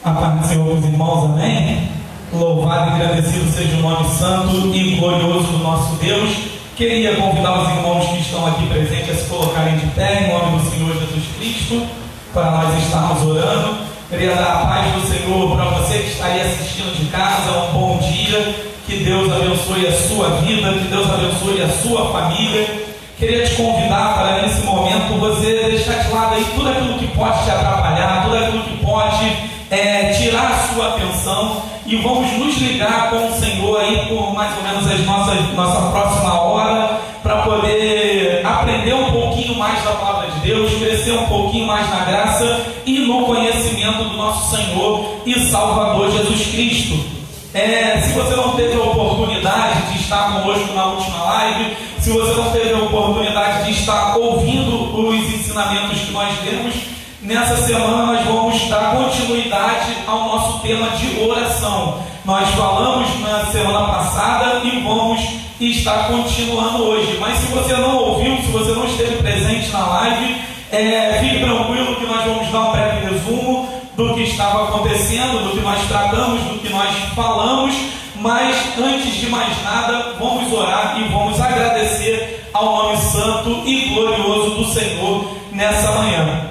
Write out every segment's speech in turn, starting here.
A paz do Senhor, meus irmãos, amém? Louvado e agradecido seja o nome santo e glorioso do nosso Deus. Queria convidar os irmãos que estão aqui presentes a se colocarem de pé em nome do Senhor Jesus Cristo, para nós estarmos orando. Queria dar a paz do Senhor para você que está aí assistindo de casa. Um bom dia, que Deus abençoe a sua vida, que Deus abençoe a sua família. Queria te convidar para nesse momento você deixar de lado aí tudo aquilo que pode te atrapalhar, tudo aquilo que pode tirar a sua atenção, e vamos nos ligar com o Senhor aí por mais ou menos nossa próxima hora, para poder aprender um pouquinho mais da palavra de Deus, crescer um pouquinho mais na graça e no conhecimento do nosso Senhor e Salvador Jesus Cristo. Se você não teve a oportunidade de estar conosco na última live, se você não teve a oportunidade de estar ouvindo os ensinamentos que nós demos, nessa semana nós vamos dar continuidade ao nosso tema de oração. Nós falamos na semana passada e vamos estar continuando hoje. Mas se você não ouviu, se você não esteve presente na live, fique tranquilo que nós vamos dar um breve resumo do que estava acontecendo, do que nós tratamos, do que nós falamos. Mas antes de mais nada, vamos orar e vamos agradecer ao nome santo e glorioso do Senhor nessa manhã.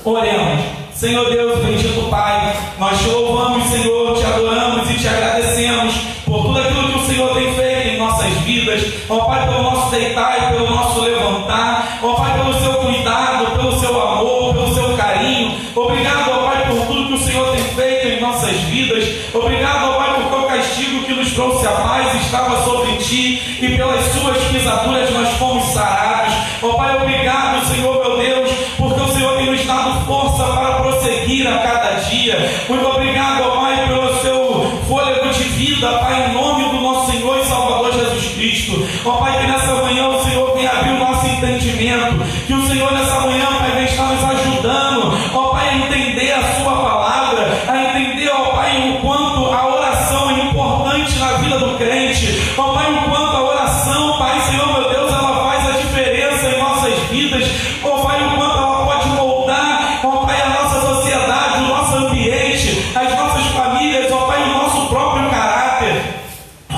Oremos. Senhor Deus, bendito Pai, nós te louvamos, Senhor, te adoramos e te agradecemos por tudo aquilo que o Senhor tem feito em nossas vidas. Ó Pai, pelo nosso deitar e pelo nosso levantar. Ó Pai, pelo seu cuidado, pelo seu amor, pelo seu carinho. Obrigado, ó Pai, por tudo que o Senhor tem feito em nossas vidas. Obrigado, ó Pai, por teu castigo que nos trouxe a paz estava sobre ti, e pelas suas pisaduras nós fomos sarados. Ó Pai, obrigado, Senhor, meu Deus, porque o Senhor tem nos dado força para prosseguir a cada dia. Muito obrigado, ó Pai, pelo seu fôlego de vida, Pai, em nome do nosso Senhor e Salvador Jesus Cristo. Ó Pai, que nessa manhã o Senhor venha abrir o nosso entendimento, que o Senhor nessa manhã, Pai, venha estar nos ajudando, ó Pai, a entender a sua palavra, a entender, ó Pai, o quanto a oração é importante na vida do crente. Ó Pai, o quanto a oração, Pai, Senhor, meu Deus, ela faz a diferença em nossas vidas. Ó Pai, o quanto ela pode moldar, ó Pai, a nossa sociedade, o nosso ambiente, as nossas famílias, ó Pai, o nosso próprio caráter.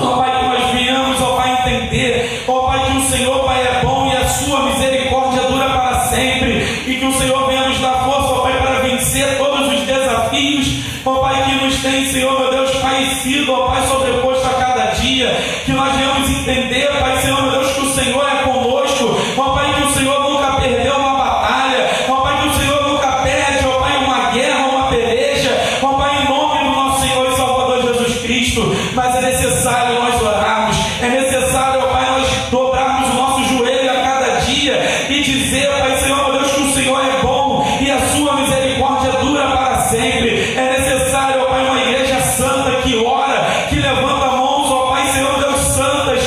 Ó Pai, que nós venhamos, ó Pai, entender, ó Pai, que o Senhor, Pai, é bom e a sua misericórdia dura para sempre, e que o Senhor venha nos dar força, ó Pai, para vencer todos os desafios, ó Pai, que nos tem, Senhor, meu Deus, parecido, ó Pai, sobreposto a cada dia, que nós venhamos entender, Pai, Senhor, meu Deus, que o Senhor é conosco, ó Pai, que o Senhor nunca perdeu uma batalha, ó Pai, que o Senhor nunca perde, ó Pai, uma guerra, uma peleja, ó Pai, em nome do nosso Senhor e Salvador Jesus Cristo. Mas é necessário nós orarmos, é necessário, ó Pai, nós dobrarmos o nosso joelho a cada dia e dizer, Pai, Senhor, meu Deus, que o Senhor é bom e a sua misericórdia dura para sempre. É necessário, ó Pai, uma igreja santa que ora, que levanta mãos, ó Pai, Senhor, meu Deus, santas,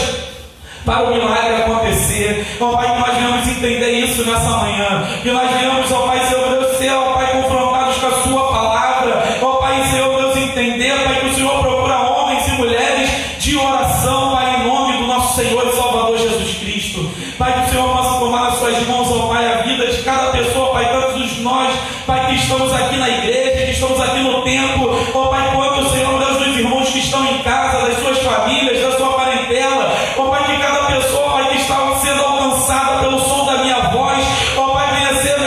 para o milagre acontecer. Ó Pai, que nós venhamos entender isso nessa manhã, que nós venhamos, ó Pai, Senhor, meu Deus, ser, ó Pai, confrontados com a sua palavra. Ó Pai, Senhor, meu Deus, entender, Pai, que o Senhor procura homens e mulheres de oração, Pai, em nome do nosso Senhor e Salvador Jesus Cristo. Pai, que o Senhor possa tomar nas suas mãos, ó Pai, a vida de cada pessoa, Pai, tantos nós, Pai, que estamos aqui na igreja, que estamos aqui no templo, ó Pai, quanto, Senhor, meu Deus, dos irmãos que estão em casa, das suas famílias, da sua parentela, ó Pai, que cada pessoa, Pai, que está sendo alcançada pelo som da minha voz, ó Pai, venha ser,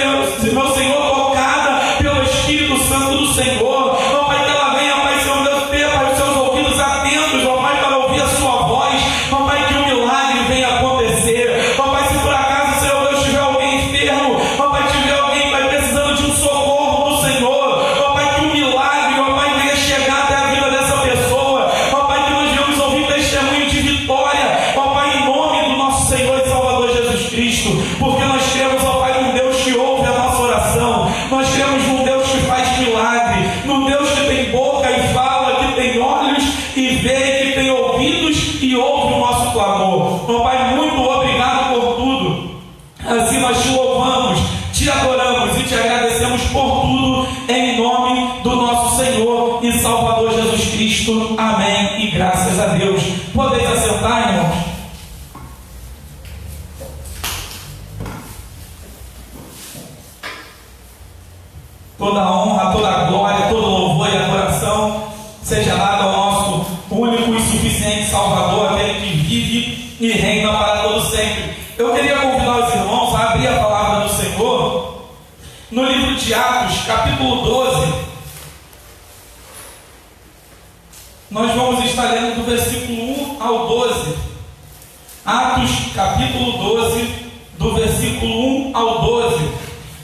meu Senhor, tocada pelo Espírito Santo do Senhor. Ó Pai, que ela venha, Pai, Senhor, meu Deus, ter, Pai, os seus ouvidos atentos, ó Pai, para ouvir a sua voz. Ó Pai, que o milagre venha acontecer. Ó Pai, se por acaso, Senhor, Deus, tiver alguém enfermo, ó Pai, tiver alguém, Pai, precisando de um socorro do Senhor, ó Pai, que o milagre, ó Pai, venha chegar até a vida dessa pessoa. Ó Pai, que nós venhamos ouvir testemunho de vitória, ó Pai, em nome do nosso Senhor e Salvador Jesus Cristo, porque nós cremos, ó Pai, num Deus que ouve a nossa oração, nós cremos num Deus que faz milagre, num Deus que tem boca e fala, que tem olhos e vê, que tem ouvidos e ouve o nosso clamor. Ó Pai, muito obrigado por tudo. Assim nós te louvamos, te adoramos e te agradecemos por tudo, em nome do nosso Senhor e Salvador Jesus Cristo. Amém e graças a Deus. Podeis assentar, irmãos? Toda a honra, toda a glória, todo louvor e seja dado ao nosso único e suficiente Salvador, aquele que vive e reina para todo sempre. Eu queria convidar os irmãos a abrir a palavra do Senhor no livro de Atos, capítulo 12. Nós vamos estar lendo do versículo 1 ao 12. Atos, capítulo 12, do versículo 1 ao 12.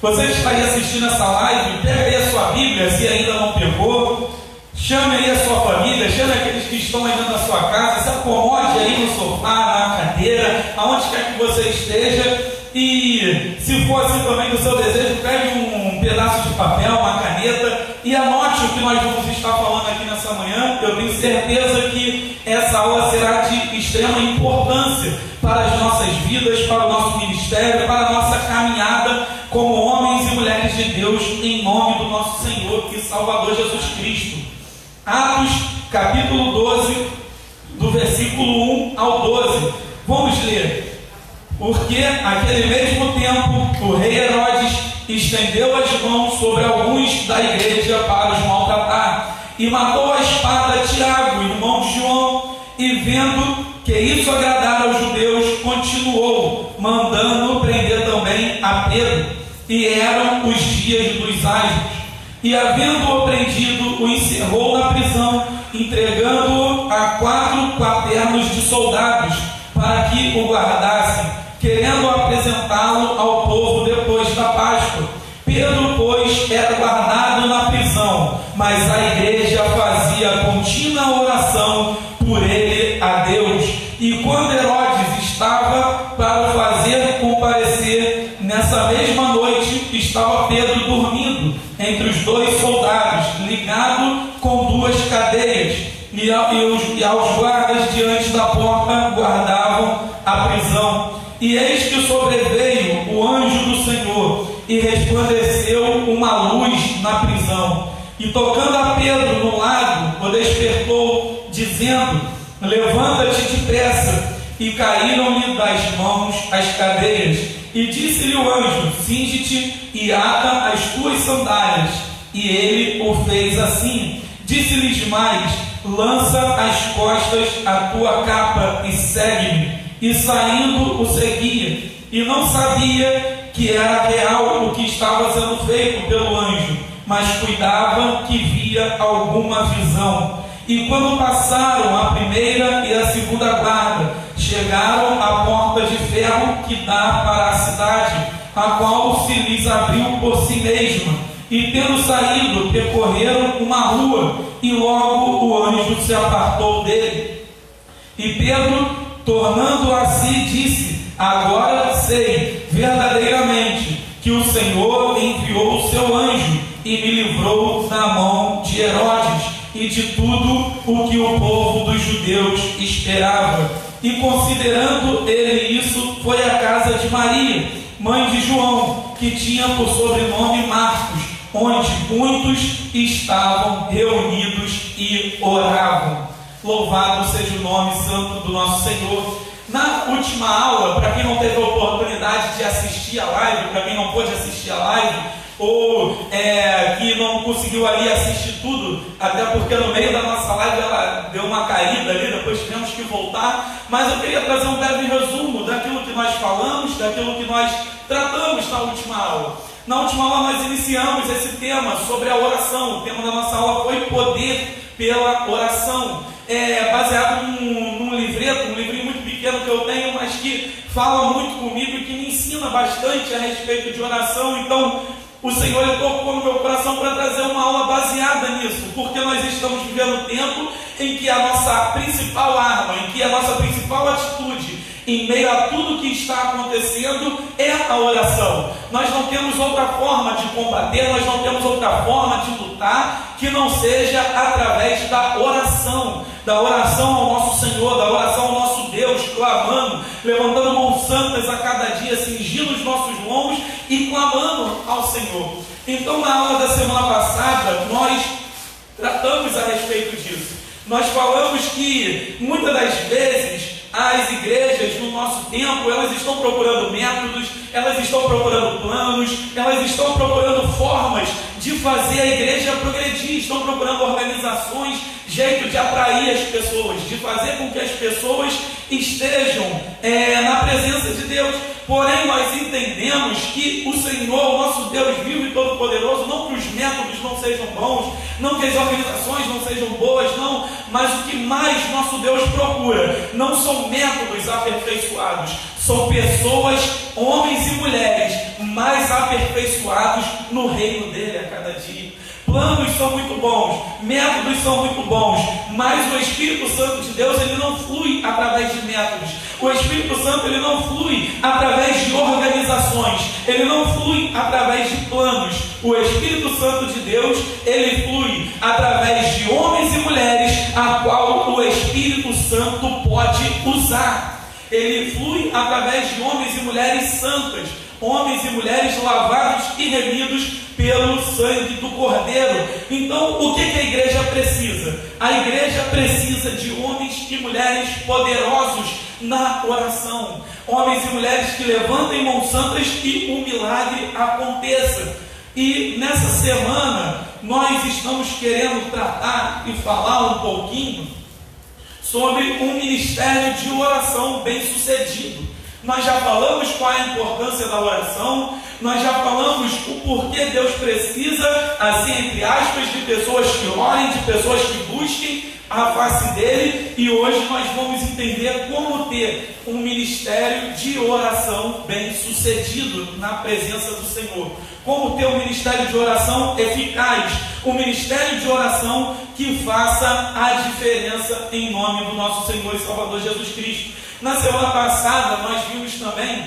Você que está aí assistindo essa live, pega aí a sua Bíblia, se ainda não pegou. Chame aí a sua família, chame aqueles que estão aí dentro da sua casa, se acomode aí no sofá, na cadeira, aonde quer que você esteja. E se for assim também do seu desejo, pegue um pedaço de papel, uma caneta e anote o que nós vamos estar falando aqui nessa manhã. Eu tenho certeza que essa aula será de extrema importância para as nossas vidas, para o nosso ministério, para a nossa caminhada como homens e mulheres de Deus, em nome do nosso Senhor e Salvador Jesus Cristo. Atos, capítulo 12, do versículo 1 ao 12. Vamos ler. Porque, naquele mesmo tempo, o rei Herodes estendeu as mãos sobre alguns da igreja para os maltratar, e matou a espada Tiago, irmão de João, e vendo que isso agradara aos judeus, continuou, mandando prender também a Pedro. E eram os dias dos asmos. E, havendo-o prendido, o encerrou na prisão, entregando-o a 4 quaternos de soldados, para que o guardassem, querendo apresentá-lo ao povo depois da Páscoa. Pedro, pois, era guardado na prisão, mas a igreja fazia contínua oração por ele a Deus. E quando Herodes estava para o fazer comparecer, nessa mesma noite estava Pedro dormindo entre os 2 soldados, ligado com 2 cadeias, e aos guardas diante da porta guardavam a prisão. E eis que sobreveio o anjo do Senhor, e resplandeceu uma luz na prisão. E tocando a Pedro no lado, o despertou, dizendo: levanta-te depressa. E caíram-lhe das mãos as cadeias. E disse-lhe o anjo: cinge-te e ata as tuas sandálias. E ele o fez assim. Disse-lhes mais: lança às costas a tua capa e segue-me. E saindo o seguia, e não sabia que era real o que estava sendo feito pelo anjo, mas cuidava que via alguma visão. E quando passaram a primeira e a segunda guarda, chegaram à porta de ferro que dá para a cidade, a qual se lhes abriu por si mesma. E tendo saído, percorreram uma rua, e logo o anjo se apartou dele. E Pedro, tornando a si, disse: agora sei verdadeiramente que o Senhor enviou o seu anjo e me livrou da mão de Herodes e de tudo o que o povo dos judeus esperava. E considerando ele isso, foi à casa de Maria, mãe de João, que tinha por sobrenome Marcos, onde muitos estavam reunidos e oravam. Louvado seja o nome santo do nosso Senhor. Na última aula, para quem não teve a oportunidade de assistir a live, para quem não pôde assistir a live, ou que não conseguiu ali assistir tudo, até porque no meio da nossa live ela deu uma caída ali, depois tivemos que voltar, mas eu queria trazer um breve resumo daquilo que nós falamos, daquilo que nós tratamos na última aula. Na última aula nós iniciamos esse tema sobre a oração. O tema da nossa aula foi poder pela oração, baseado num livreto, um livrinho muito pequeno que eu tenho, mas que fala muito comigo e que me ensina bastante a respeito de oração. Então o Senhor tocou no meu coração para trazer uma aula baseada nisso, porque nós estamos vivendo um tempo em que a nossa principal arma, em que a nossa principal atitude em meio a tudo que está acontecendo é a oração. Nós não temos outra forma de combater, nós não temos outra forma de lutar que não seja através da oração ao nosso Senhor, da oração ao nosso Deus, clamando, levantando mãos santas a cada dia, cingindo os nossos lombos e clamando ao Senhor. Então, na aula da semana passada, nós tratamos a respeito disso. Nós falamos que muitas das vezes as igrejas no nosso tempo, elas estão procurando métodos, elas estão procurando planos, elas estão procurando formas de fazer a igreja progredir, estão procurando organizações, jeito de atrair as pessoas, de fazer com que as pessoas estejam na presença de Deus. Porém, nós entendemos que o Senhor, o nosso Deus vivo e todo-poderoso, não que os métodos não sejam bons, não que as organizações não sejam boas, não, mas o que mais nosso Deus procura não são métodos aperfeiçoados, são pessoas, homens e mulheres, mais aperfeiçoados no reino dele a cada dia. Planos são muito bons, métodos são muito bons, mas o Espírito Santo de Deus, ele não flui através de métodos. O Espírito Santo, ele não flui através de organizações, ele não flui através de planos. O Espírito Santo de Deus, ele flui através de homens e mulheres, a qual o Espírito Santo pode usar. Ele flui através de homens e mulheres santas, homens e mulheres lavados e remidos pelo sangue do Cordeiro. Então, o que a igreja precisa? A igreja precisa de homens e mulheres poderosos na oração, homens e mulheres que levantem mãos santas e o milagre aconteça. E nessa semana nós estamos querendo tratar e falar um pouquinho sobre um ministério de oração bem sucedido. Nós já falamos qual é a importância da oração, nós já falamos o porquê Deus precisa, assim entre aspas, de pessoas que orem, de pessoas que busquem a face dele, e hoje nós vamos entender como ter um ministério de oração bem sucedido na presença do Senhor, como ter um ministério de oração eficaz, um ministério de oração que faça a diferença em nome do nosso Senhor e Salvador Jesus Cristo. Na semana passada nós vimos também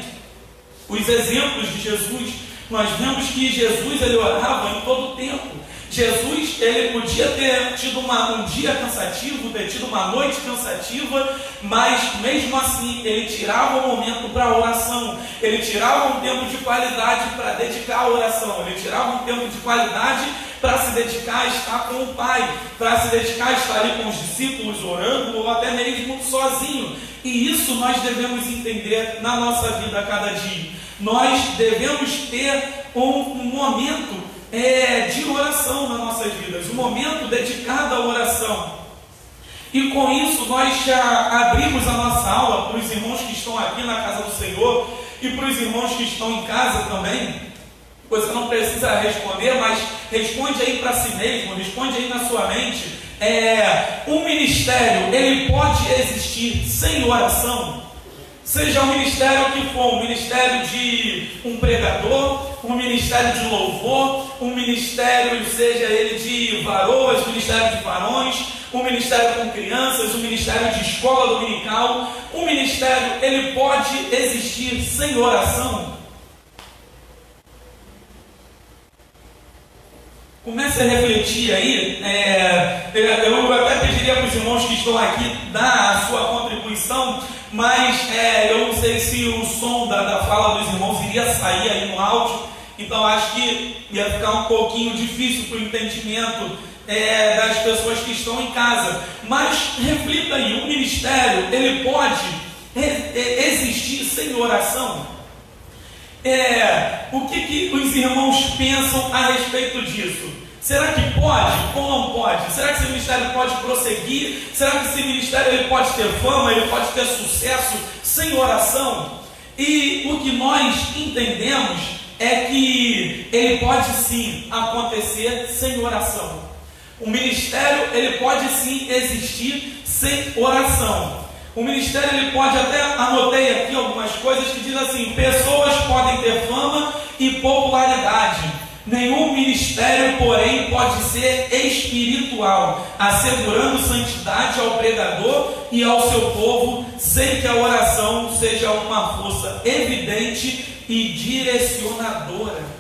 os exemplos de Jesus. Nós vimos que Jesus, ele orava em todo o tempo. Jesus, ele podia ter tido um dia cansativo, ter tido uma noite cansativa, mas mesmo assim ele tirava um momento para a oração, ele tirava um tempo de qualidade para dedicar à oração, ele tirava um tempo de qualidade para se dedicar a estar com o Pai, para se dedicar a estar ali com os discípulos orando, ou até mesmo sozinho. E isso nós devemos entender na nossa vida a cada dia. Nós devemos ter um momento de oração nas nossas vidas, um momento dedicado à oração. E com isso nós já abrimos a nossa aula para os irmãos que estão aqui na casa do Senhor e para os irmãos que estão em casa também. Você não precisa responder, mas responde aí para si mesmo, responde aí na sua mente. Um ministério, ele pode existir sem oração? Seja um ministério que for, um ministério de um pregador, um ministério de louvor, um ministério, seja ele de varoas, um ministério de varões, um ministério com crianças, um ministério de escola dominical, um ministério, ele pode existir sem oração? Comece a refletir aí. Eu até pediria para os irmãos que estão aqui dar a sua contribuição, mas eu não sei se o som da fala dos irmãos iria sair aí no áudio, então acho que ia ficar um pouquinho difícil para o entendimento das pessoas que estão em casa. Mas reflita aí, o ministério, ele pode existir sem oração? O que os irmãos pensam a respeito disso? Será que pode ou não pode? Será que esse ministério pode prosseguir? Será que esse ministério ele pode ter fama, ele pode ter sucesso sem oração? E o que nós entendemos é que ele pode sim acontecer sem oração. O ministério ele pode sim existir sem oração. O ministério ele pode, até anotei aqui algumas coisas que diz assim: pessoas podem ter fama e popularidade. Nenhum ministério, porém, pode ser espiritual, assegurando santidade ao pregador e ao seu povo, sem que a oração seja uma força evidente e direcionadora.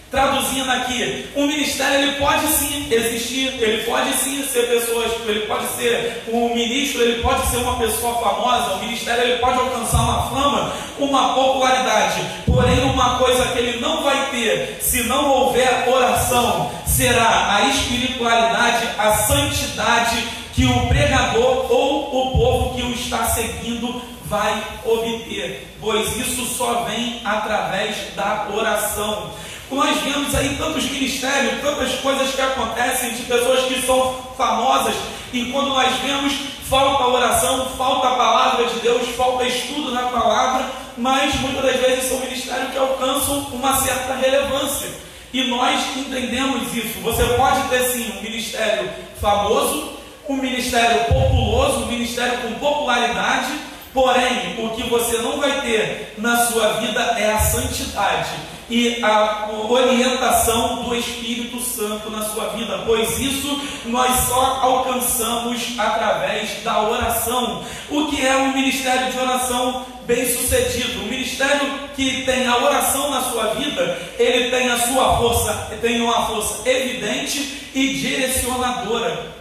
Traduzindo aqui, o ministério ele pode sim existir, ele pode sim ser pessoas, ele pode ser um ministro, ele pode ser uma pessoa famosa, o ministério ele pode alcançar uma fama, uma popularidade, porém uma coisa que ele não vai ter se não houver oração, será a espiritualidade, a santidade que o pregador ou o povo que o está seguindo vai obter, pois isso só vem através da oração. Nós vemos aí tantos ministérios, tantas coisas que acontecem de pessoas que são famosas, e quando nós vemos, falta oração, falta a palavra de Deus, falta estudo na palavra, mas muitas das vezes são ministérios que alcançam uma certa relevância, e nós entendemos isso. Você pode ter sim um ministério famoso, um ministério populoso, um ministério com popularidade, porém, o que você não vai ter na sua vida é a santidade e a orientação do Espírito Santo na sua vida, pois isso nós só alcançamos através da oração. O que é um ministério de oração bem sucedido? Um ministério que tem a oração na sua vida, ele tem a sua força, tem uma força evidente e direcionadora.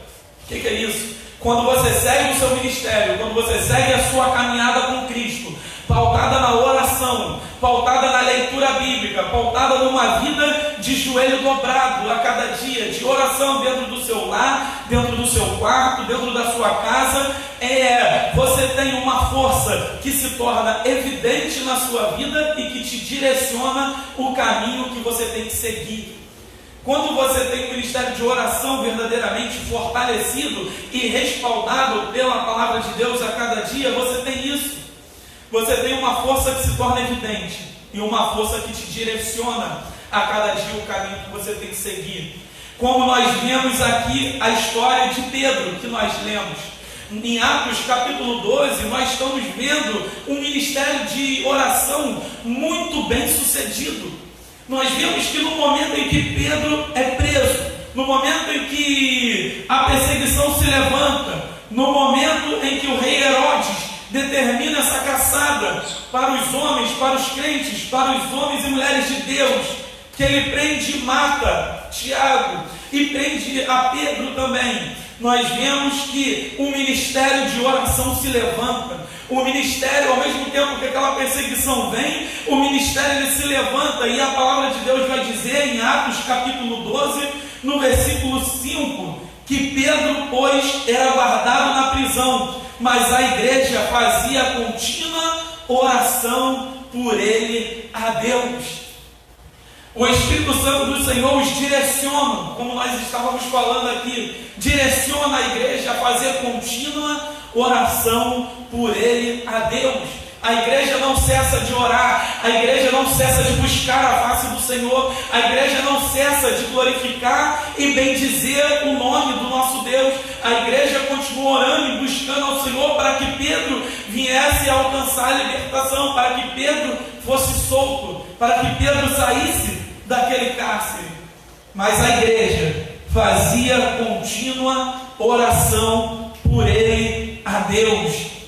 O que é isso? Quando você segue o seu ministério, quando você segue a sua caminhada com Cristo, pautada na oração, pautada na leitura bíblica, pautada numa vida de joelho dobrado a cada dia, de oração dentro do seu lar, dentro do seu quarto, dentro da sua casa, você tem uma força que se torna evidente na sua vida e que te direciona o caminho que você tem que seguir. Quando você tem um ministério de oração verdadeiramente fortalecido e respaldado pela palavra de Deus a cada dia, você tem isso. Você tem uma força que se torna evidente e uma força que te direciona a cada dia o caminho que você tem que seguir. Como nós vemos aqui a história de Pedro, que nós lemos. Em Atos capítulo 12, nós estamos vendo um ministério de oração muito bem sucedido. Nós vemos que no momento em que Pedro é preso, no momento em que a perseguição se levanta, no momento em que o rei Herodes determina essa caçada para os homens, para os crentes, para os homens e mulheres de Deus, que ele prende e mata Tiago e prende a Pedro também, nós vemos que o ministério de oração se levanta. O ministério, ao mesmo tempo que aquela perseguição vem, o ministério ele se levanta, e a palavra de Deus vai dizer em Atos capítulo 12, no versículo 5, que Pedro, pois, era guardado na prisão, mas a igreja fazia contínua oração por ele a Deus. O Espírito Santo do Senhor os direciona, como nós estávamos falando aqui, direciona a igreja a fazer contínua oração por ele a Deus. A igreja não cessa de orar, a igreja não cessa de buscar a face do Senhor, a igreja não cessa de glorificar e bendizer o nome do nosso Deus. A igreja continua orando e buscando ao Senhor para que Pedro viesse a alcançar a libertação, para que Pedro fosse solto, para que Pedro saísse daquele cárcere. Mas a igreja fazia contínua oração por ele a Deus.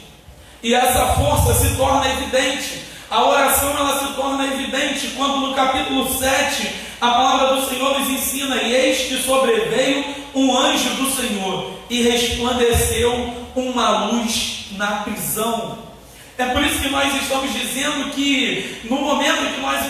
E essa força se torna evidente. A oração ela se torna evidente quando no capítulo 7 a palavra do Senhor nos ensina: e eis que sobreveio um anjo do Senhor e resplandeceu uma luz na prisão. É por isso que nós estamos dizendo que no momento que nós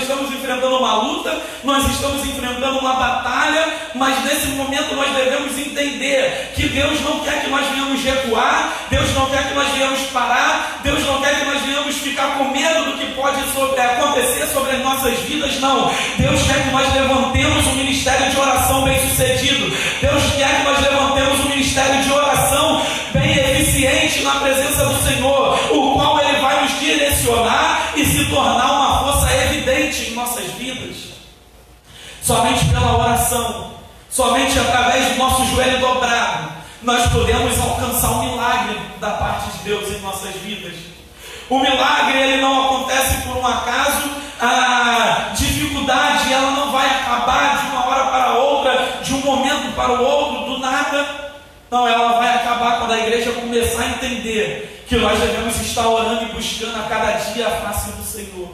estamos enfrentando uma luta, nós estamos enfrentando uma batalha, mas nesse momento nós devemos entender que Deus não quer que nós venhamos recuar, Deus não quer que nós venhamos parar, Deus não quer que nós venhamos ficar com medo do que pode acontecer sobre as nossas vidas, não. Deus quer que nós levantemos um ministério de oração bem sucedido, Deus quer que nós levantemos um ministério de oração bem eficiente na presença do Senhor, o qual Ele vai nos direcionar e se tornar uma força evidente em nossas vidas. Somente pela oração, somente através do nosso joelho dobrado, nós podemos alcançar o milagre da parte de Deus em nossas vidas. O milagre ele não acontece por um acaso, a dificuldade ela não vai acabar de uma hora para outra, de um momento para o outro, do nada. Não, ela vai acabar quando a igreja começar a entender que nós devemos estar orando e buscando a cada dia a face do Senhor.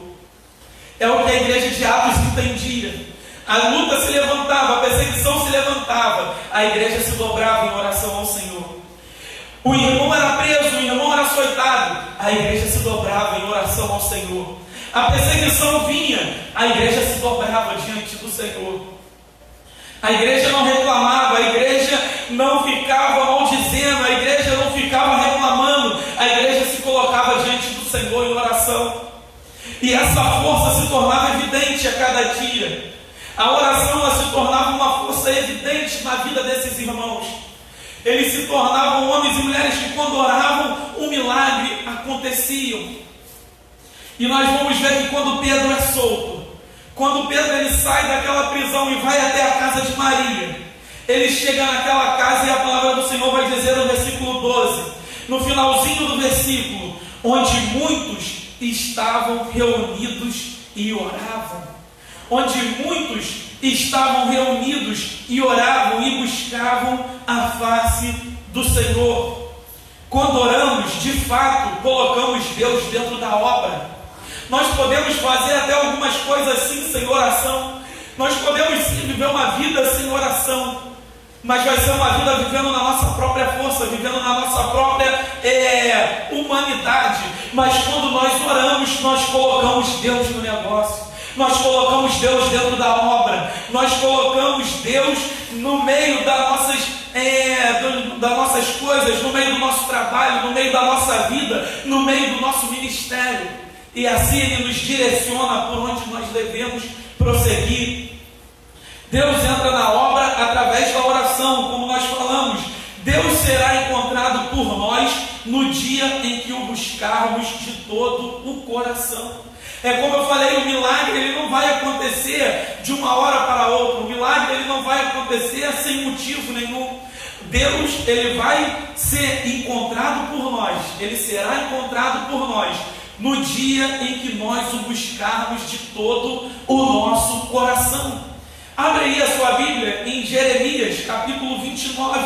É o que a igreja de Atos entendia. A luta se levantava, a perseguição se levantava, a igreja se dobrava em oração ao Senhor. O irmão era preso, o irmão era açoitado, a igreja se dobrava em oração ao Senhor. A perseguição vinha, a igreja se dobrava diante do Senhor. A igreja não reclamava, a igreja não ficava maldizendo, a igreja não ficava reclamando, a igreja se colocava diante do Senhor em oração. E essa força se tornava evidente a cada dia. A oração ela se tornava uma força evidente na vida desses irmãos. Eles se tornavam homens e mulheres que, quando oravam, um milagre acontecia. E nós vamos ver que quando Pedro é solto, quando Pedro ele sai daquela prisão e vai até a casa de Maria, ele chega naquela casa e a palavra do Senhor vai dizer no versículo 12, no finalzinho do versículo, onde muitos estavam reunidos e oravam. Onde muitos estavam reunidos e oravam e buscavam a face do Senhor. Quando oramos, de fato, colocamos Deus dentro da obra. Nós podemos fazer até algumas coisas sim sem oração. Nós podemos sim viver uma vida sem oração, mas vai ser uma vida vivendo na nossa própria força, vivendo na nossa própria humanidade. Mas quando nós oramos, nós colocamos Deus no negócio, nós colocamos Deus dentro da obra, nós colocamos Deus no meio das nossas coisas, no meio do nosso trabalho, no meio da nossa vida, no meio do nosso ministério. E assim Ele nos direciona por onde nós devemos prosseguir. Deus entra na obra através da oração, como nós falamos. Deus será encontrado por nós no dia em que o buscarmos de todo o coração. É como eu falei, o milagre ele não vai acontecer de uma hora para outra. O milagre ele não vai acontecer sem motivo nenhum. Deus ele vai ser encontrado por nós. Ele será encontrado por nós no dia em que nós o buscarmos de todo o nosso coração. Abre aí a sua Bíblia em Jeremias, capítulo 29.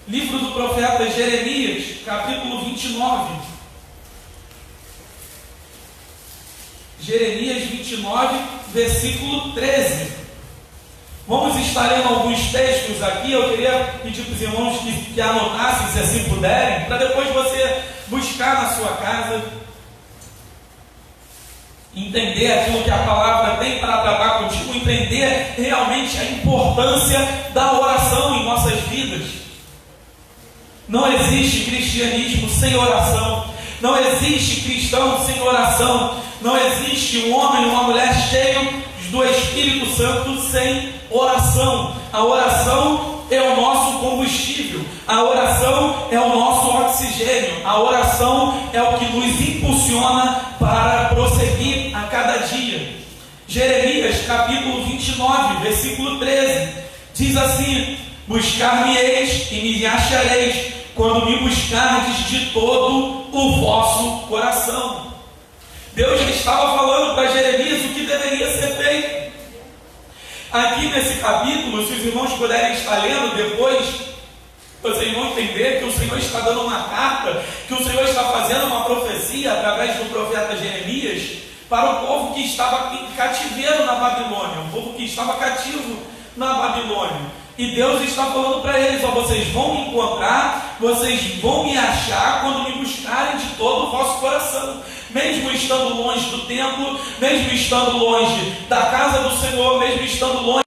Livro do profeta Jeremias, capítulo 29. Jeremias 29, versículo 13. Vamos estar lendo alguns textos aqui. Eu queria pedir para os irmãos que anotassem, se assim puderem, para depois você buscar na sua casa, entender aquilo que a palavra tem para tratar contigo, entender realmente a importância da oração em nossas vidas. Não existe cristianismo sem oração, não existe cristão sem oração, não existe um homem ou uma mulher cheio do Espírito Santo sem oração. A oração é o nosso combustível, a oração é o nosso oxigênio, a oração é o que nos impulsiona para prosseguir a cada dia. Jeremias capítulo 29, versículo 13, diz assim: buscar-me-eis e me achareis, quando me buscardes de todo o vosso coração. Deus já estava falando para Jeremias o que deveria ser feito. Aqui nesse capítulo, se os irmãos puderem estar lendo depois, vocês vão entender que o Senhor está dando uma carta, que o Senhor está fazendo uma profecia através do profeta Jeremias para o povo que estava em cativeiro na Babilônia, o povo que estava cativo na Babilônia. E Deus está falando para eles: ó, vocês vão me encontrar, vocês vão me achar quando me buscarem de todo o vosso coração. Mesmo estando longe do templo, mesmo estando longe da casa do Senhor, mesmo estando longe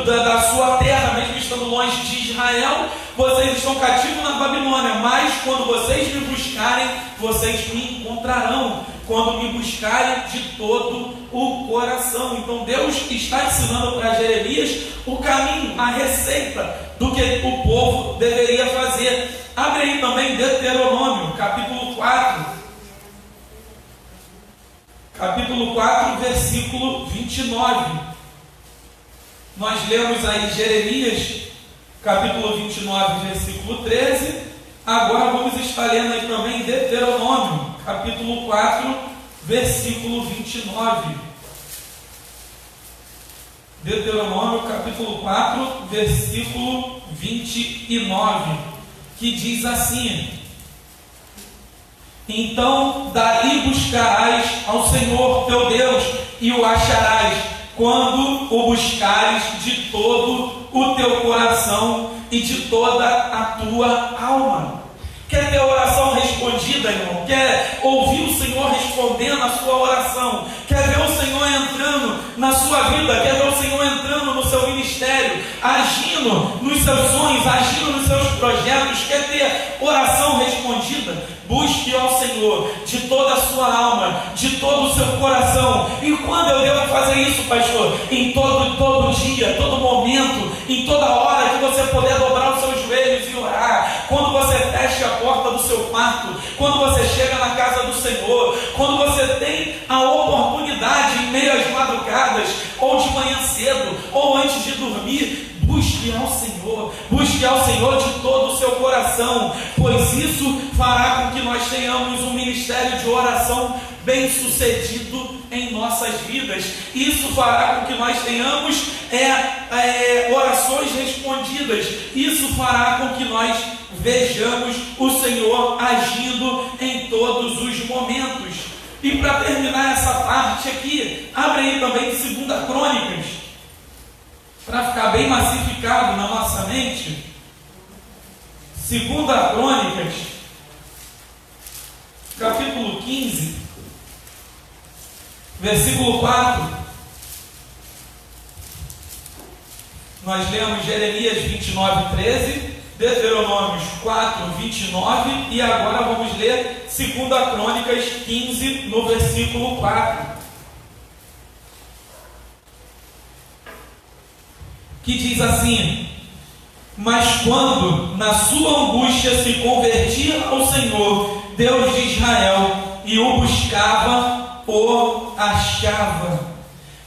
da sua terra, mesmo estando longe de Israel, vocês estão cativos na Babilônia. Mas quando vocês me buscarem, vocês me encontrarão, quando me buscarem de todo o coração. Então Deus está ensinando para Jeremias o caminho, a receita do que o povo deveria fazer. Abre aí também Deuteronômio, capítulo 4. Capítulo 4, versículo 29. Nós lemos aí Jeremias, capítulo 29, versículo 13. Agora vamos estar lendo aí também Deuteronômio, capítulo 4, versículo 29. Deuteronômio, capítulo 4, versículo 29, que diz assim: então dali buscarás ao Senhor teu Deus e o acharás, quando o buscares de todo o teu coração e de toda a tua alma. Quer ter oração respondida, irmão? Quer ouvir o Senhor respondendo a sua oração? Quer ver o Senhor entrando na sua vida? Quer ver o Senhor entrando no seu ministério, agindo nos seus sonhos, agindo nos seus projetos? Quer ter oração respondida? Busque busque ao Senhor de toda a sua alma, de todo o seu coração. E quando eu devo fazer isso, pastor? Em todo dia, todo momento, em toda hora que você puder dobrar os seus joelhos e orar. Quando você fecha a porta do seu quarto, quando você chega na casa do Senhor, quando você tem a oportunidade em meio às madrugadas, ou de manhã cedo, ou antes de dormir, busque ao Senhor de todo o seu coração, pois isso fará com que nós tenhamos um ministério de oração bem sucedido em nossas vidas. Isso fará com que nós tenhamos orações respondidas. Isso fará com que nós vejamos o Senhor agindo em todos os momentos. E para terminar essa parte aqui, abre aí também 2 Crônicas, para ficar bem massificado na nossa mente. 2 Crônicas, capítulo 15, versículo 4. Nós lemos Jeremias 29, 13, Deuteronômios 4, 29, e agora vamos ler 2 Crônicas 15, no versículo 4. Que diz assim: mas quando na sua angústia se convertia ao Senhor, Deus de Israel, e o buscava, o achava.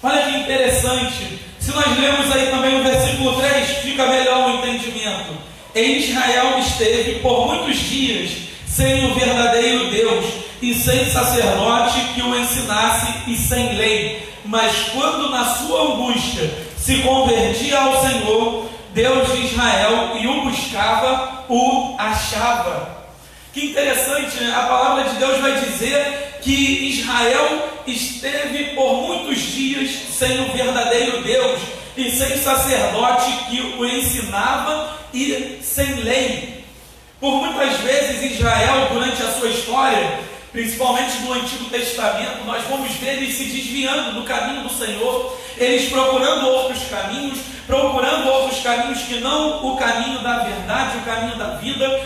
Olha que interessante. Se nós lermos aí também o versículo 3, fica melhor o entendimento. Em Israel esteve por muitos dias sem o verdadeiro Deus, e sem sacerdote que o ensinasse, e sem lei. Mas quando na sua angústia se convertia ao Senhor, Deus de Israel, e o buscava, o achava. Que interessante, né? A palavra de Deus vai dizer que Israel esteve por muitos dias sem o verdadeiro Deus, e sem sacerdote que o ensinava, e sem lei. Por muitas vezes Israel, durante a sua história, principalmente no Antigo Testamento, nós vamos ver eles se desviando do caminho do Senhor, eles procurando outros caminhos que não o caminho da verdade, o caminho da vida,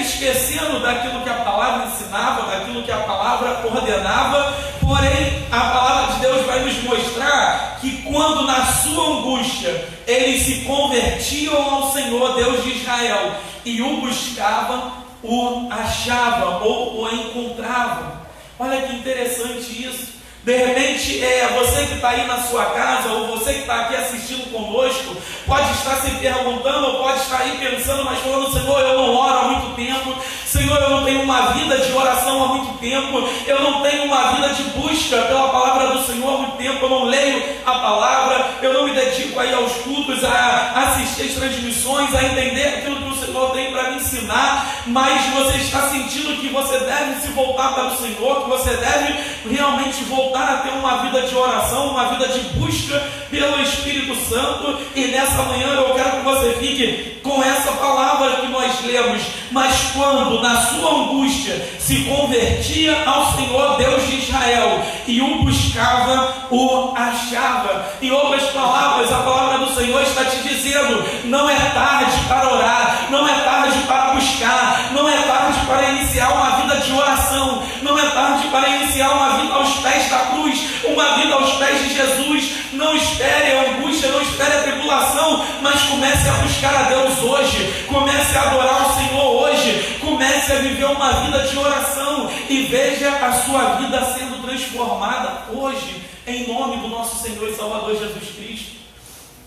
esquecendo daquilo que a palavra ensinava, daquilo que a palavra ordenava. Porém, a palavra de Deus vai nos mostrar que quando na sua angústia eles se convertiam ao Senhor, Deus de Israel, e o buscavam, o achavam ou o encontravam. Olha que interessante isso. De repente, você que está aí na sua casa, ou você que está aqui assistindo conosco, pode estar se perguntando, ou pode estar aí pensando, mas falando: Senhor, eu não oro há muito tempo, Senhor, eu não tenho uma vida de oração há muito tempo, eu não tenho uma vida de busca pela palavra do Senhor há muito tempo, eu não leio a palavra, eu não me dedico aí aos cultos, a assistir as transmissões, a entender aquilo que o Senhor tem para me ensinar, mas você está sentindo que você deve se voltar para o Senhor, que você deve realmente voltar a ter uma vida de oração, uma vida de busca pelo Espírito Santo. E nessa manhã eu quero que você fique com essa palavra que nós lemos: mas quando na sua angústia se convertia ao Senhor, Deus de Israel, e o buscava, o achava. Em outras palavras, a palavra do Senhor está te dizendo: não é tarde para orar, não é tarde para buscar, não é tarde para iniciar uma vida de oração, não é tarde para iniciar uma vida aos pés da cruz, uma vida aos pés de Jesus. Não espere a angústia, não espere a tribulação, mas comece a buscar a Deus hoje, comece a adorar o Senhor hoje, comece a viver uma vida de oração, e veja a sua vida sendo transformada hoje, em nome do nosso Senhor e Salvador Jesus Cristo.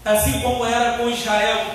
Assim como era com Israel,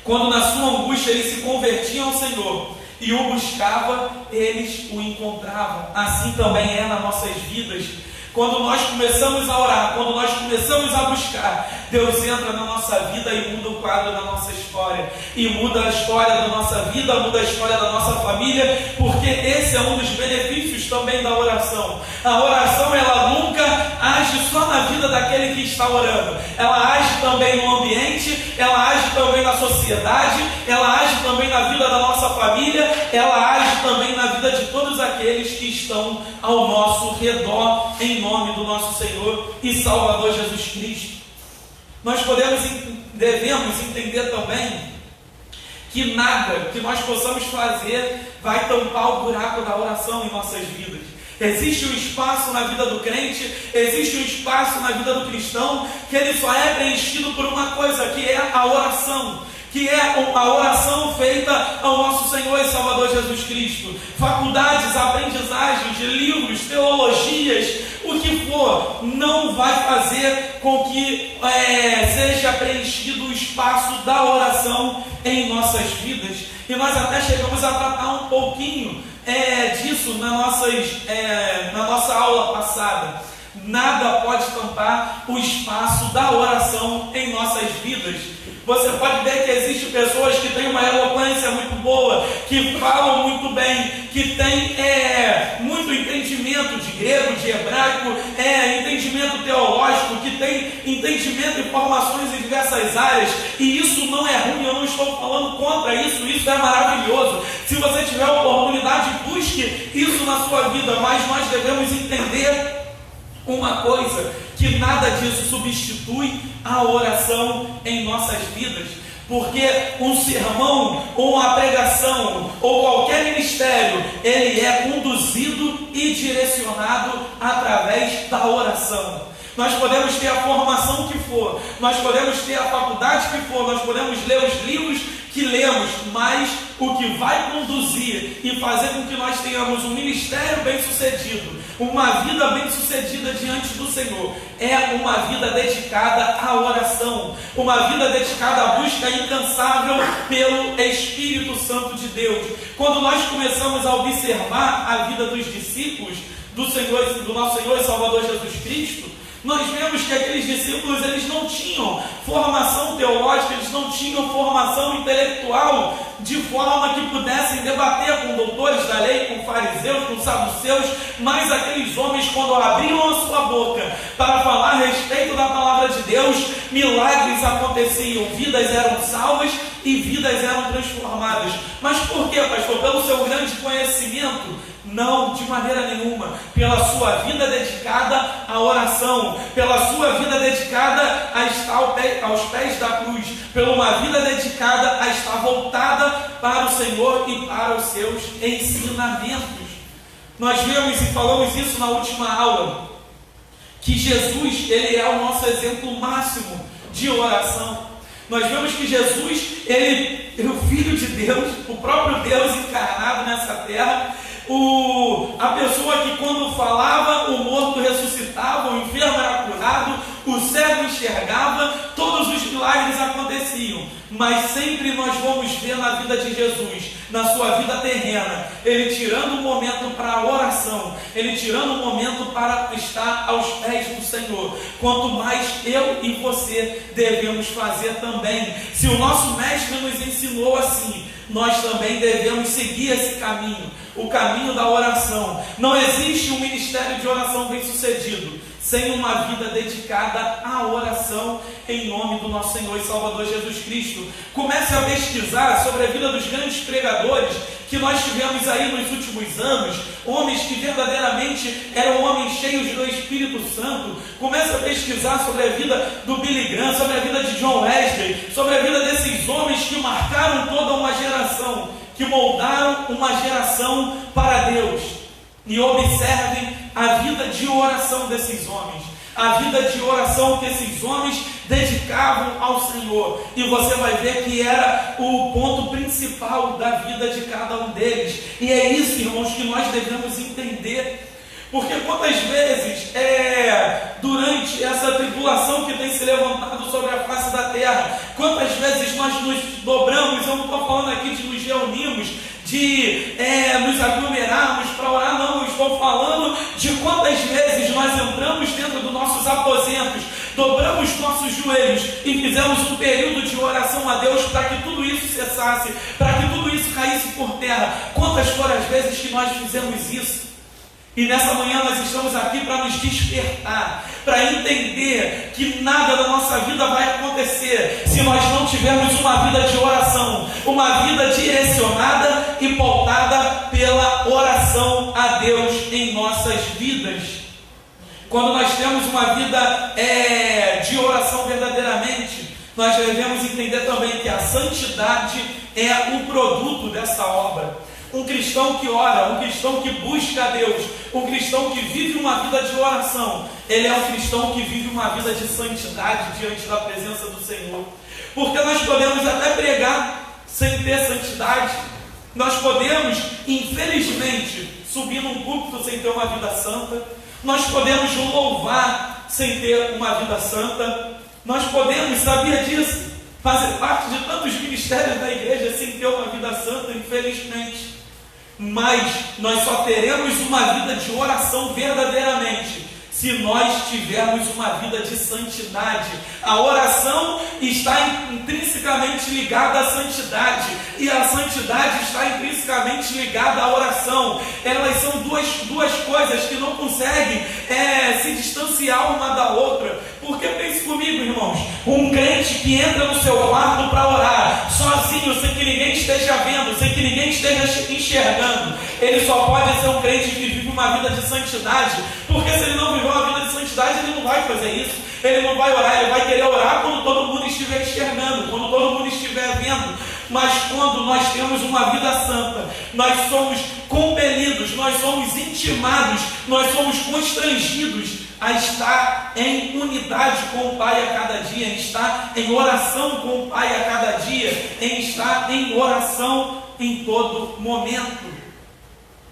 quando na sua angústia eles se convertiam ao Senhor e o buscava, eles o encontravam. Assim também é nas nossas vidas. Quando nós começamos a orar, quando nós começamos a buscar, Deus entra na nossa vida e muda o quadro da nossa história, e muda a história da nossa vida, muda a história da nossa família, porque esse é um dos benefícios também da oração. A oração, ela nunca age só na vida daquele que está orando, ela age também no ambiente, ela age também na sociedade, ela age também na vida da nossa família, ela age também na vida de todos aqueles que estão ao nosso redor, em nome do nosso Senhor e Salvador Jesus Cristo. Nós devemos entender também que nada que nós possamos fazer vai tampar o buraco da oração em nossas vidas. Existe um espaço na vida do crente, existe um espaço na vida do cristão, que ele só é preenchido por uma coisa, que é a oração, que é a oração feita ao nosso Senhor e Salvador Jesus Cristo. Faculdades, aprendizagens, livros, teologias, o que for, não vai fazer com que seja preenchido o espaço da oração em nossas vidas. E nós até chegamos a tratar um pouquinho disso na nossa aula passada. Nada pode tampar o espaço da oração em nossas vidas. Você pode ver que existem pessoas que têm uma eloquência muito boa, que falam muito bem, que têm muito entendimento de grego, de hebraico, entendimento teológico, que tem entendimento e formações em diversas áreas, e isso não é ruim, eu não estou falando contra isso, isso é maravilhoso. Se você tiver oportunidade, busque isso na sua vida, mas nós devemos entender uma coisa, que nada disso substitui a oração em nossas vidas, porque um sermão, ou uma pregação, ou qualquer ministério, ele é conduzido e direcionado através da oração. Nós podemos ter a formação que for, nós podemos ter a faculdade que for, nós podemos ler os livros que lemos, mas o que vai conduzir e fazer com que nós tenhamos um ministério bem sucedido, uma vida bem sucedida diante do Senhor, é uma vida dedicada à oração, uma vida dedicada à busca incansável pelo Espírito Santo de Deus. Quando nós começamos a observar a vida dos discípulos do nosso Senhor e Salvador Jesus Cristo, nós vemos que aqueles discípulos, eles não tinham formação teológica, eles não tinham formação intelectual, de forma que pudessem debater com doutores da lei, com fariseus, com saduceus, mas aqueles homens, quando abriam a sua boca para falar a respeito da palavra de Deus, milagres aconteciam, vidas eram salvas e vidas eram transformadas. Mas por quê, pastor? Pelo seu grande conhecimento? Não, de maneira nenhuma. Pela sua vida dedicada à oração, pela sua vida dedicada a estar aos pés da cruz, pela uma vida dedicada a estar voltada para o Senhor e para os seus ensinamentos. Nós vemos e falamos isso na última aula, que Jesus, ele é o nosso exemplo máximo de oração. Nós vemos que Jesus, ele é o Filho de Deus, o próprio Deus encarnado nessa terra, a pessoa que quando falava, o morto ressuscitava, o enfermo era curado, o cego enxergava, todos os milagres aconteciam. Mas sempre nós vamos ver na vida de Jesus, na sua vida terrena, ele tirando um momento para a oração, ele tirando um momento para estar aos pés do Senhor. Quanto mais eu e você devemos fazer também. Se o nosso mestre nos ensinou assim, nós também devemos seguir esse caminho, o caminho da oração. Não existe um ministério de oração bem sucedido sem uma vida dedicada à oração, em nome do nosso Senhor e Salvador Jesus Cristo. Comece a pesquisar sobre a vida dos grandes pregadores que nós tivemos aí nos últimos anos, homens que verdadeiramente eram homens cheios do Espírito Santo. Comece a pesquisar sobre a vida do Billy Graham, sobre a vida de John Wesley, sobre a vida desses homens que marcaram toda uma geração, que moldaram uma geração para Deus. E observem a vida de oração desses homens, a vida de oração que esses homens dedicavam ao Senhor, e você vai ver que era o ponto principal da vida de cada um deles. E é isso, irmãos, que nós devemos entender. Porque quantas vezes, durante essa tribulação que tem se levantado sobre a face da terra, quantas vezes nós nos dobramos, eu não estou falando aqui de nos reunirmos, de nos aglomerarmos para orar, não, eu estou falando de quantas vezes nós entramos dentro dos nossos aposentos, dobramos nossos joelhos e fizemos um período de oração a Deus para que tudo isso cessasse, para que tudo isso caísse por terra. Quantas foram as vezes que nós fizemos isso? E nessa manhã nós estamos aqui para nos despertar, para entender que nada da nossa vida vai acontecer se nós não tivermos uma vida de oração, uma vida direcionada e pautada pela oração a Deus em nossas vidas. Quando nós temos uma vida de oração verdadeiramente, nós devemos entender também que a santidade é o produto dessa obra. Um cristão que ora, um cristão que busca a Deus, um cristão que vive uma vida de oração, ele é um cristão que vive uma vida de santidade diante da presença do Senhor. Porque nós podemos até pregar sem ter santidade, nós podemos, infelizmente, subir num púlpito sem ter uma vida santa, nós podemos louvar sem ter uma vida santa, nós podemos, sabia disso, fazer parte de tantos ministérios da igreja sem ter uma vida santa, infelizmente. Mas nós só teremos uma vida de oração verdadeiramente se nós tivermos uma vida de santidade. A oração está intrinsecamente ligada à santidade, e a santidade está intrinsecamente ligada à oração. Elas são duas coisas que não conseguem se distanciar uma da outra. Porque pense comigo, irmãos, um crente que entra no seu quarto para orar, sozinho, sem que ninguém esteja vendo, sem que ninguém esteja enxergando, ele só pode ser um crente que vive uma vida de santidade. Porque se ele não viver uma vida de santidade, ele não vai fazer isso. Ele não vai orar, ele vai querer orar quando todo mundo estiver enxergando, quando todo mundo estiver vendo. Mas quando nós temos uma vida santa, nós somos compelidos, nós somos intimados, nós somos constrangidos a estar em unidade com o Pai a cada dia, em estar em oração com o Pai a cada dia, em estar em oração em todo momento.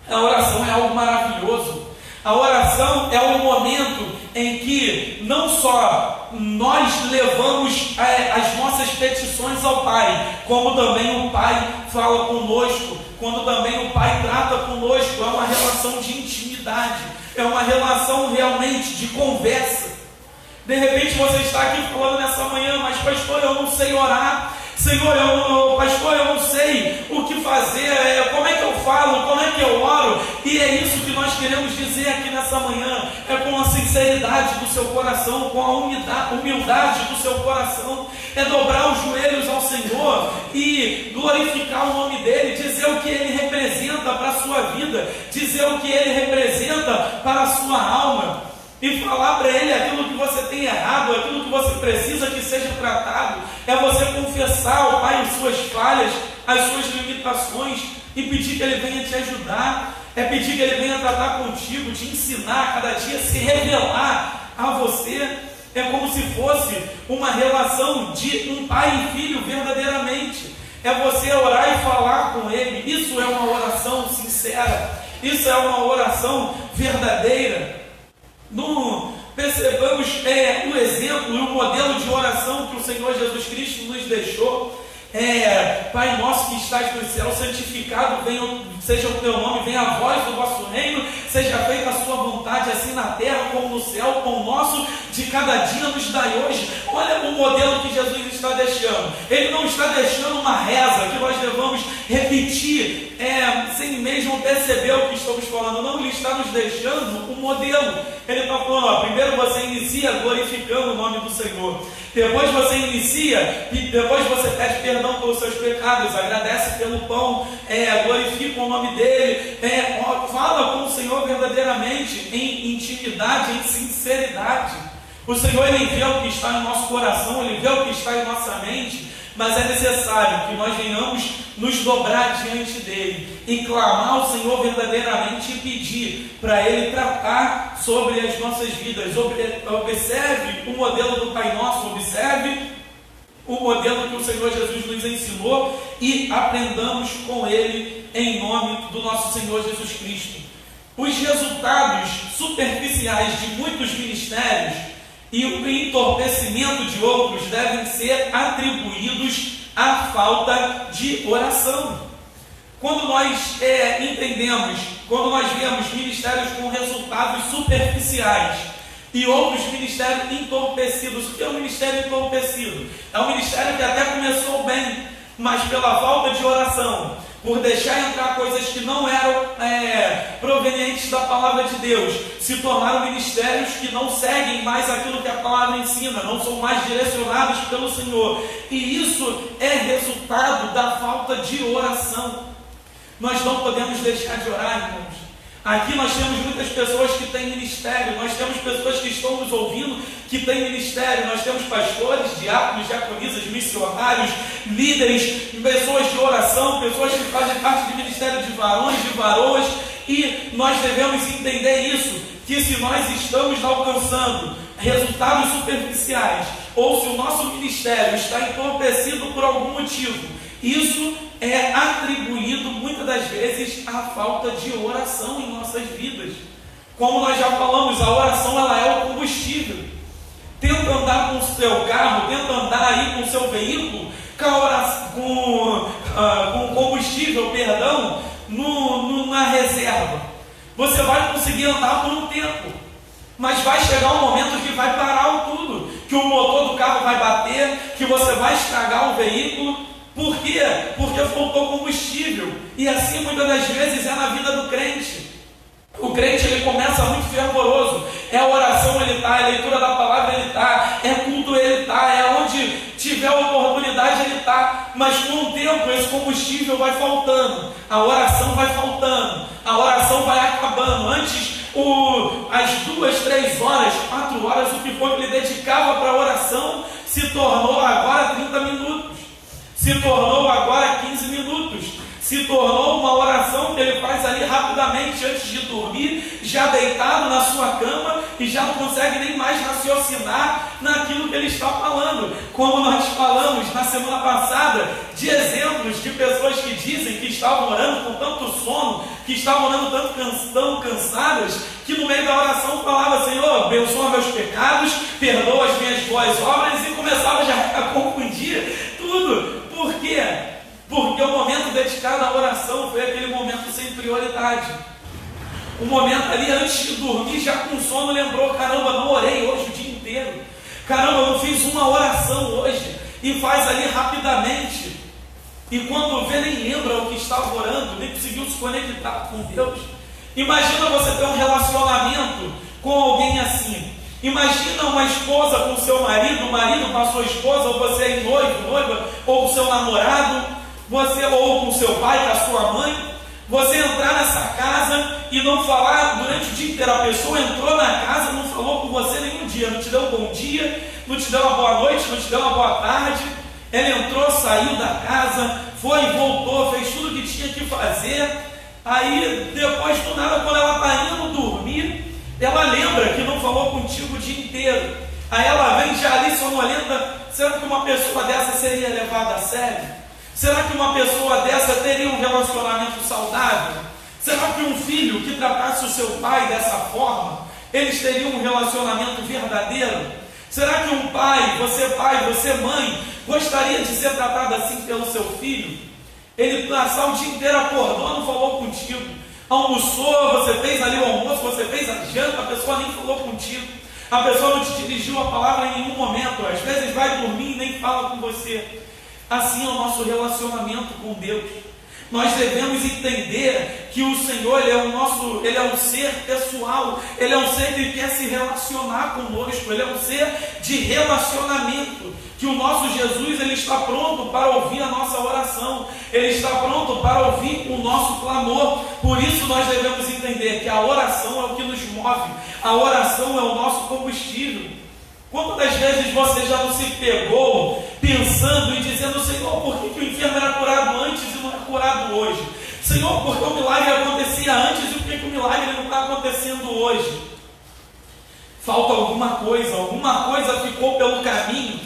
A oração é algo maravilhoso. A oração é um momento em que não só nós levamos as nossas petições ao Pai, como também o Pai fala conosco, quando também o Pai trata conosco. É uma relação de intimidade, é uma relação realmente de conversa. De repente você está aqui falando nessa manhã: mas pastor, eu não sei orar. Senhor, pastor, eu não sei o que fazer, como é que eu falo, como é que eu oro. E é isso que nós queremos dizer aqui nessa manhã, é com a sinceridade do seu coração, com a humildade do seu coração, é dobrar os joelhos ao Senhor e glorificar o nome dEle, dizer o que Ele representa para a sua vida, dizer o que Ele representa para a sua alma, e falar para Ele aquilo que você tem errado, aquilo que você precisa que seja tratado. É você confessar ao Pai as suas falhas, as suas limitações, e pedir que Ele venha te ajudar. É pedir que Ele venha tratar contigo, te ensinar a cada dia, se revelar a você. É como se fosse uma relação de um pai e filho verdadeiramente. É você orar e falar com Ele. Isso é uma oração sincera, isso é uma oração verdadeira. Percebamos o exemplo e o modelo de oração que o Senhor Jesus Cristo nos deixou. Pai nosso que estás no céu, santificado seja o teu nome, venha a voz do vosso reino, seja feita a sua vontade, assim na terra como no céu. O pão nosso de cada dia nos dai hoje. Olha o modelo que Jesus está deixando. Ele não está deixando uma reza que nós devamos repetir sem mesmo perceber o que estamos falando. Não, Ele está nos deixando um modelo. Ele está falando: primeiro você inicia glorificando o nome do Senhor, depois você inicia e depois você pede perdão pelos seus pecados, agradece pelo pão, glorifica o nome dEle, fala com o Senhor verdadeiramente, em intimidade, em sinceridade. O Senhor, Ele vê o que está no nosso coração, Ele vê o que está em nossa mente, mas é necessário que nós venhamos nos dobrar diante dEle e clamar ao Senhor verdadeiramente e pedir para Ele tratar sobre as nossas vidas. Observe o modelo do Pai Nosso, observe o modelo que o Senhor Jesus nos ensinou e aprendamos com Ele em nome do nosso Senhor Jesus Cristo. Os resultados superficiais de muitos ministérios e o entorpecimento de outros devem ser atribuídos à falta de oração. Quando nós quando nós vemos ministérios com resultados superficiais e outros ministérios entorpecidos. O que é um ministério entorpecido? É um ministério que até começou bem, mas pela falta de oração, por deixar entrar coisas que não eram provenientes da palavra de Deus, se tornaram ministérios que não seguem mais aquilo que a palavra ensina, não são mais direcionados pelo Senhor. E isso é resultado da falta de oração. Nós não podemos deixar de orar, irmãos. Aqui nós temos muitas pessoas que têm ministério, nós temos pessoas que estão nos ouvindo que têm ministério, nós temos pastores, diáconos, diaconisas, missionários, líderes, pessoas de oração, pessoas que fazem parte do ministério de varões, de varoas, e nós devemos entender isso, que se nós estamos alcançando resultados superficiais, ou se o nosso ministério está entorpecido por algum motivo, isso é atribuído muitas das vezes à falta de oração em nossas vidas. Como nós já falamos, a oração ela é o combustível. Tenta andar com o seu carro, tenta andar aí com o seu veículo com combustível, na reserva. Você vai conseguir andar por um tempo, mas vai chegar um momento que vai parar tudo, que o motor do carro vai bater, que você vai estragar o veículo. Por quê? Porque faltou combustível. E assim muitas das vezes é na vida do crente. O crente ele começa muito fervoroso, é a oração ele está, é a leitura da palavra ele está, é culto ele está, é onde tiver oportunidade ele está, mas com o tempo esse combustível vai faltando, a oração vai faltando, a oração vai acabando. Antes as 2, 3 horas, 4 horas, o que foi que ele dedicava para a oração se tornou agora 30 minutos, se tornou agora 15 minutos, se tornou uma oração que ele faz ali rapidamente antes de dormir, já deitado na sua cama e já não consegue nem mais raciocinar naquilo que ele está falando. Como nós falamos na semana passada, de exemplos de pessoas que dizem que estavam orando com tanto sono, que estavam orando tão cansadas, que no meio da oração falava: Senhor, abençoa meus pecados, perdoa as minhas boas obras, e começava já a confundir tudo. Por quê? Porque o momento dedicado à oração foi aquele momento sem prioridade. O momento ali antes de dormir, já com sono, lembrou: caramba, não orei hoje o dia inteiro. Caramba, não fiz uma oração hoje. E faz ali rapidamente. E quando vê, nem lembra o que estava orando, nem conseguiu se conectar com Deus. Imagina você ter um relacionamento com alguém assim. Imagina uma esposa com seu marido, o marido com a sua esposa, ou você é noiva, ou com seu namorado, você ou com seu pai, com a sua mãe, você entrar nessa casa e não falar durante o dia inteiro. A pessoa entrou na casa, não falou com você nenhum dia, não te deu um bom dia, não te deu uma boa noite, não te deu uma boa tarde. Ela entrou, saiu da casa, foi, voltou, fez tudo o que tinha que fazer. Aí depois do nada, quando ela está indo dormir, ela lembra que não falou contigo o dia inteiro. Aí ela vem já ali sonolenta. Será que uma pessoa dessa seria levada a sério? Será que uma pessoa dessa teria um relacionamento saudável? Será que um filho que tratasse o seu pai dessa forma, eles teriam um relacionamento verdadeiro? Será que um pai, você mãe, gostaria de ser tratado assim pelo seu filho? Ele passar o dia inteiro, acordou, não falou contigo. Almoçou, você fez ali o almoço, você fez a janta, a pessoa nem falou contigo. A pessoa não te dirigiu a palavra em nenhum momento. Às vezes vai dormir e nem fala com você. Assim é o nosso relacionamento com Deus. Nós devemos entender que o Senhor ele é um ser pessoal, Ele é um ser que quer se relacionar conosco, Ele é um ser de relacionamento, que o nosso Jesus ele está pronto para ouvir a nossa oração, Ele está pronto para ouvir o nosso clamor. Por isso nós devemos entender que a oração é o que nos move, a oração é o nosso combustível. Quantas vezes você já não se pegou pensando e dizendo: Senhor, por que o enfermo era curado antes e não é curado hoje? Senhor, por que o milagre acontecia antes e por que o milagre não está acontecendo hoje? Falta alguma coisa ficou pelo caminho,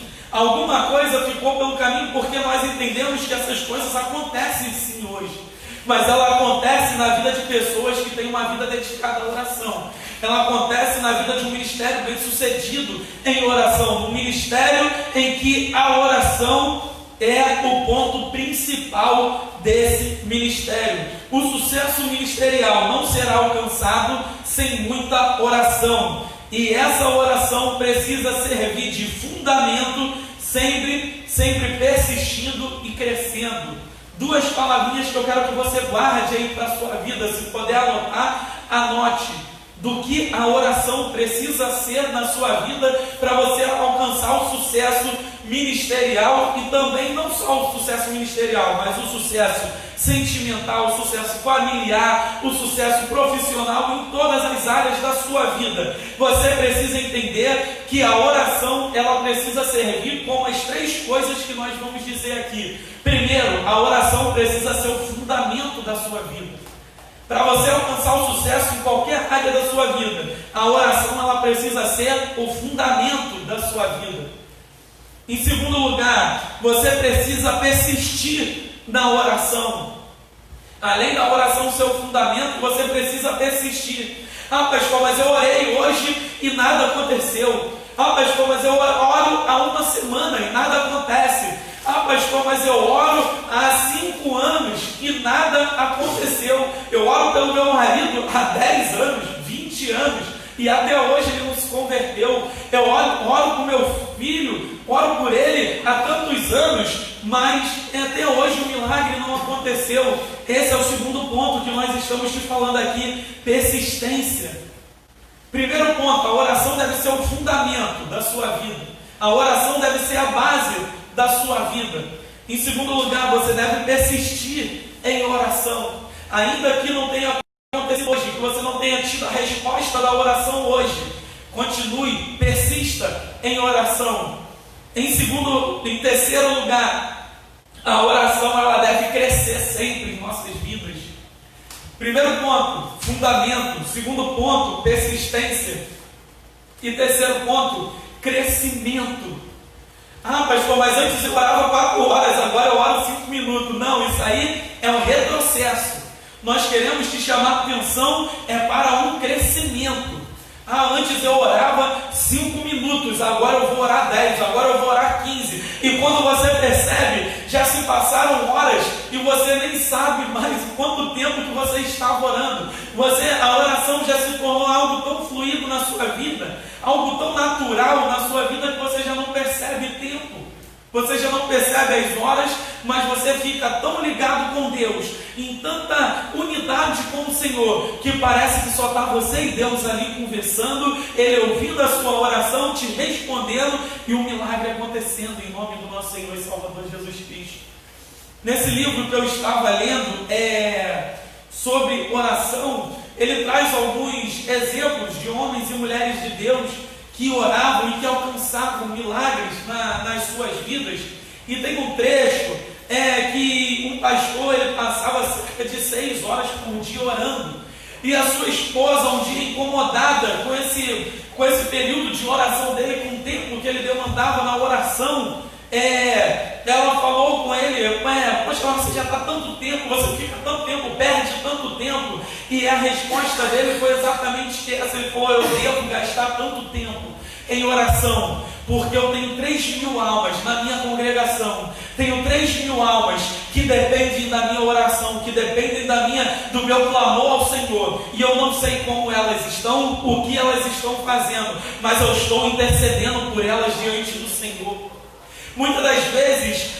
porque nós entendemos que essas coisas acontecem sim hoje. Mas ela acontece na vida de pessoas que têm uma vida dedicada à oração. Ela acontece na vida de um ministério bem sucedido em oração, um ministério em que a oração é o ponto principal desse ministério. O sucesso ministerial não será alcançado sem muita oração, e essa oração precisa servir de fundamento, sempre persistindo e crescendo. 2 palavrinhas que eu quero que você guarde aí para a sua vida. Se puder anotar, anote. do que a oração precisa ser na sua vida para você alcançar o sucesso ministerial, e também não só o sucesso ministerial, mas o sucesso sentimental, o sucesso familiar, o sucesso profissional em todas as áreas da sua vida. Você precisa entender que a oração, ela precisa servir como as 3 coisas que nós vamos dizer aqui. Primeiro, a oração precisa ser o fundamento da sua vida. Para você alcançar o sucesso em qualquer área da sua vida, a oração, ela precisa ser o fundamento da sua vida. Em segundo lugar, você precisa persistir na oração. Além da oração ser o fundamento, você precisa persistir. Ah, pastor, mas eu orei hoje e nada aconteceu. Ah, pastor, mas eu oro há uma semana e nada acontece. Ah, pastor, mas eu oro há 5 anos e nada aconteceu. Eu oro pelo meu marido há 10 anos, 20 anos, e até hoje ele não se converteu. Eu oro com meu filho, oro por ele há tantos anos, mas até hoje o milagre não aconteceu. Esse é o segundo ponto que nós estamos te falando aqui: persistência. Primeiro ponto, a oração deve ser o fundamento da sua vida. A oração deve ser a base da sua vida. Em segundo lugar, você deve persistir em oração. Ainda que não tenha acontecido hoje, que você não tenha tido a resposta da oração hoje, continue, persista em oração. Em terceiro lugar, a oração, ela deve crescer sempre em nossas vidas. Primeiro ponto, fundamento. Segundo ponto, persistência. E terceiro ponto, crescimento. Ah, pastor, mas antes eu orava 4 horas, agora eu oro 5 minutos. Não, isso aí é um retrocesso. Nós queremos te chamar a atenção para um crescimento. Ah, antes eu orava 5 minutos, agora eu vou orar 10, agora eu vou orar 15. E quando você percebe, já se passaram horas e você nem sabe mais quanto tempo que você estava orando. A oração já se tornou algo tão fluido na sua vida, algo tão natural na sua vida, que você já não percebe tempo. Você já não percebe as horas, mas você fica tão ligado com Deus, em tanta unidade com o Senhor, que parece que só está você e Deus ali conversando, Ele ouvindo a sua oração, te respondendo, e um milagre acontecendo em nome do nosso Senhor e Salvador Jesus Cristo. Nesse livro que eu estava lendo sobre oração, ele traz alguns exemplos de homens e mulheres de Deus que oravam e que alcançavam milagres nas suas vidas. E tem um trecho que um pastor, ele passava cerca de 6 horas por dia orando, e a sua esposa, um dia incomodada com esse período de oração dele, com o tempo que ele demandava na oração, ela falou com ele: poxa, você já está tanto tempo, você fica tanto tempo, perde tanto tempo. E a resposta dele foi exatamente essa. Ele falou: eu devo gastar tanto tempo em oração, porque eu tenho 3.000 almas na minha congregação, tenho 3.000 almas que dependem da minha oração, que dependem do meu clamor ao Senhor, e eu não sei como elas estão, o que elas estão fazendo, mas eu estou intercedendo por elas diante do Senhor. Muitas das vezes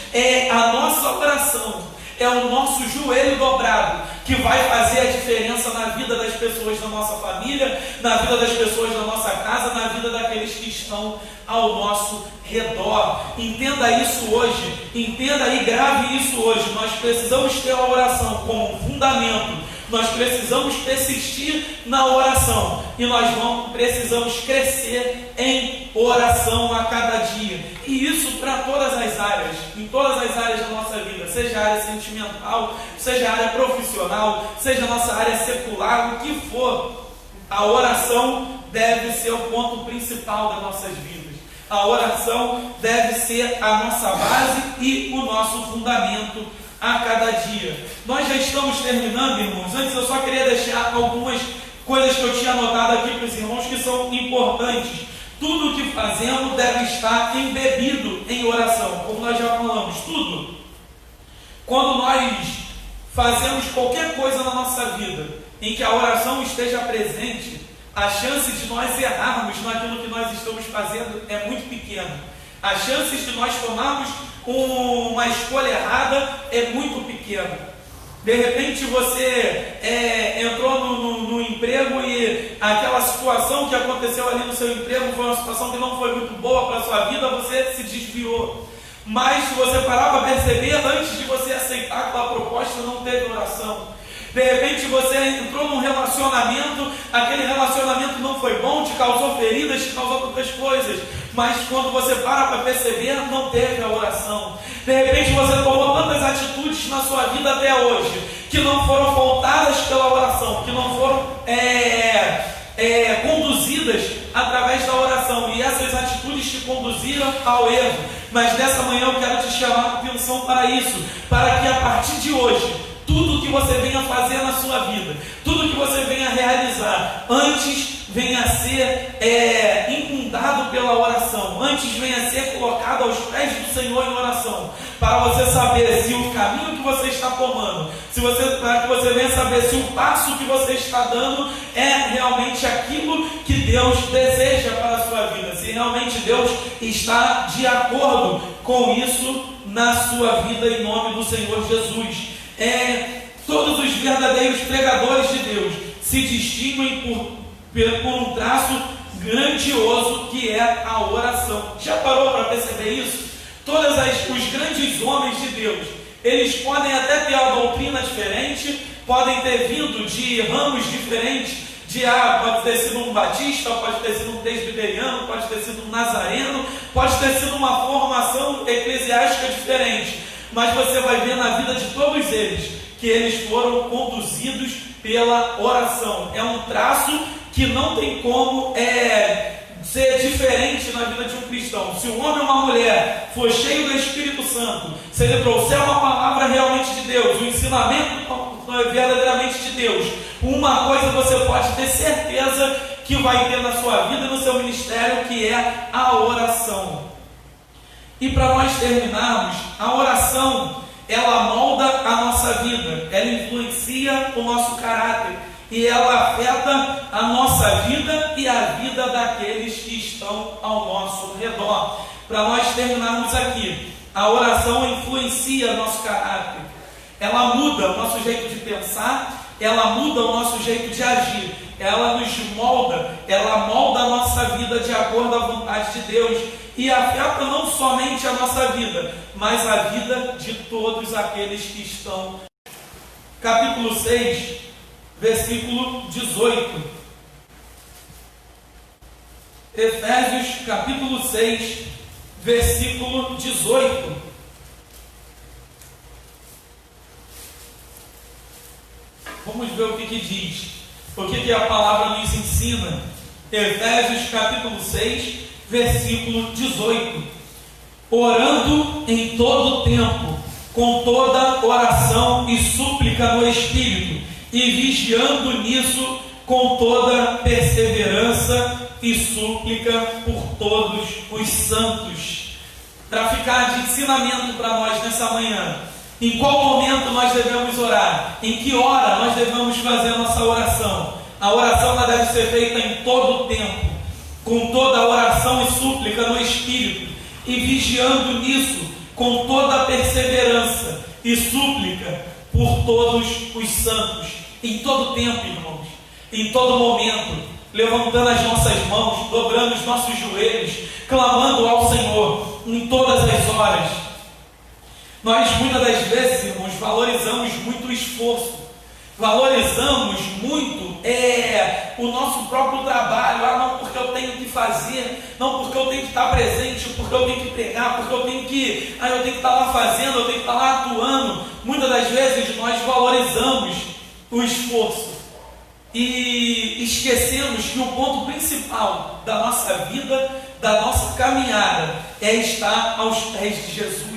a nossa oração, é o nosso joelho dobrado que vai fazer a diferença na vida das pessoas da nossa família, na vida das pessoas da nossa casa, na vida daqueles que estão ao nosso redor. Entenda isso hoje, entenda e grave isso hoje. Nós precisamos ter a oração como um fundamento, nós precisamos persistir na oração, e nós precisamos crescer em oração a cada dia, e isso para todas as áreas, em todas as áreas da nossa vida, seja a área sentimental, seja a área profissional, seja a nossa área secular, o que for. A oração deve ser o ponto principal das nossas vidas. A oração deve ser a nossa base e o nosso fundamento a cada dia. Nós já estamos terminando, irmãos. Antes eu só queria deixar algumas coisas que eu tinha anotado aqui para os irmãos, que são importantes. Tudo o que fazemos deve estar embebido em oração, como nós já falamos. Tudo. Quando nós fazemos qualquer coisa na nossa vida em que a oração esteja presente, a chance de nós errarmos naquilo que nós estamos fazendo é muito pequena. A chance de nós tomarmos uma escolha errada é muito pequena. De repente você entrou no emprego e aquela situação que aconteceu ali no seu emprego foi uma situação que não foi muito boa para a sua vida, você se desviou. Mas se você parar para perceber, antes de você aceitar aquela proposta, não teve oração. De repente você entrou num relacionamento, aquele relacionamento não foi bom, te causou feridas, te causou outras coisas, mas quando você para perceber, não teve a oração. De repente você tomou tantas atitudes na sua vida até hoje, que não foram pautadas pela oração, que não foram conduzidas através da oração, e essas atitudes te conduziram ao erro. Mas nessa manhã eu quero te chamar a atenção para isso, para que a partir de hoje, tudo que você venha fazer na sua vida, tudo que você venha realizar, antes venha a ser inundado pela oração, antes venha a ser colocado aos pés do Senhor em oração, para você saber se o caminho que você está tomando, para que você venha saber se o passo que você está dando é realmente aquilo que Deus deseja para a sua vida, se realmente Deus está de acordo com isso na sua vida, em nome do Senhor Jesus. Todos os verdadeiros pregadores de Deus se distinguem por um traço grandioso que é a oração. Já parou para perceber isso? Os grandes homens de Deus, eles podem até ter uma doutrina diferente, podem ter vindo de ramos diferentes, pode ter sido um batista, pode ter sido um presbiteriano, pode ter sido um nazareno, pode ter sido uma formação eclesiástica diferente, mas você vai ver na vida de todos eles que eles foram conduzidos pela oração. É um traço que não tem como ser diferente na vida de um cristão. Se um homem ou uma mulher for cheio do Espírito Santo, se ele trouxer uma palavra realmente de Deus, um ensinamento verdadeiramente de Deus, uma coisa você pode ter certeza que vai ter na sua vida e no seu ministério, que é a oração. E para nós terminarmos, a oração, ela molda a nossa vida, ela influencia o nosso caráter, e ela afeta a nossa vida e a vida daqueles que estão ao nosso redor. Para nós terminarmos aqui, a oração influencia o nosso caráter, ela muda o nosso jeito de pensar, ela muda o nosso jeito de agir, ela nos molda, ela molda a nossa vida de acordo à vontade de Deus, e afeta não somente a nossa vida, mas a vida de todos aqueles que estão. Capítulo 6, versículo 18. Efésios capítulo 6, versículo 18. Vamos ver o que diz, o que a palavra nos ensina. Efésios capítulo 6, versículo 18. Orando em todo tempo, com toda oração e súplica no Espírito, e vigiando nisso com toda perseverança e súplica por todos os santos. Para ficar de ensinamento para nós nessa manhã, em qual momento nós devemos orar? Em que hora nós devemos fazer a nossa oração? A oração ela deve ser feita em todo o tempo, com toda a oração e súplica no Espírito, e vigiando nisso com toda a perseverança e súplica por todos os santos, em todo tempo, irmãos, em todo momento, levantando as nossas mãos, dobrando os nossos joelhos, clamando ao Senhor em todas as horas. Nós muitas das vezes, irmãos, valorizamos muito o esforço, valorizamos muito o nosso próprio trabalho. Não porque eu tenho que fazer, não porque eu tenho que estar presente, porque eu tenho que pregar, porque eu tenho que estar lá fazendo, eu tenho que estar lá atuando. Muitas das vezes nós valorizamos o esforço e esquecemos que o ponto principal da nossa vida, da nossa caminhada, é estar aos pés de Jesus.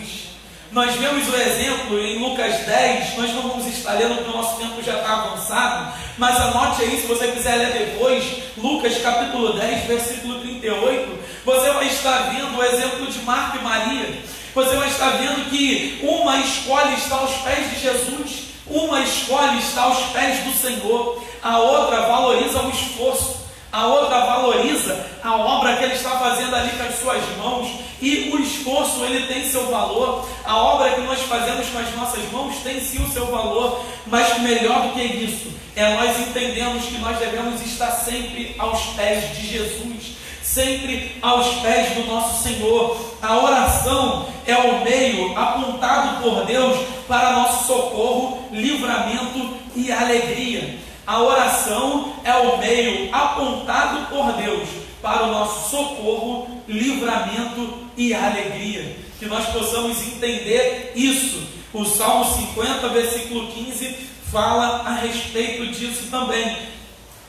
Nós vemos o exemplo em Lucas 10, nós não vamos estar lendo porque o nosso tempo já está avançado, mas anote aí, se você quiser ler depois, Lucas capítulo 10, versículo 38, você vai estar vendo o exemplo de Marta e Maria. Você vai estar vendo que uma escolhe estar aos pés de Jesus, uma escolhe estar aos pés do Senhor, a outra valoriza o esforço, a outra valoriza a obra que ele está fazendo ali com as suas mãos, E o esforço, ele tem seu valor, a obra que nós fazemos com as nossas mãos tem sim o seu valor, mas melhor do que isso, nós entendemos que nós devemos estar sempre aos pés de Jesus, sempre aos pés do nosso Senhor. A oração é o meio apontado por Deus para nosso socorro, livramento e alegria. A oração é o meio apontado por Deus para o nosso socorro, livramento e alegria. Que nós possamos entender isso. O Salmo 50, versículo 15, fala a respeito disso também.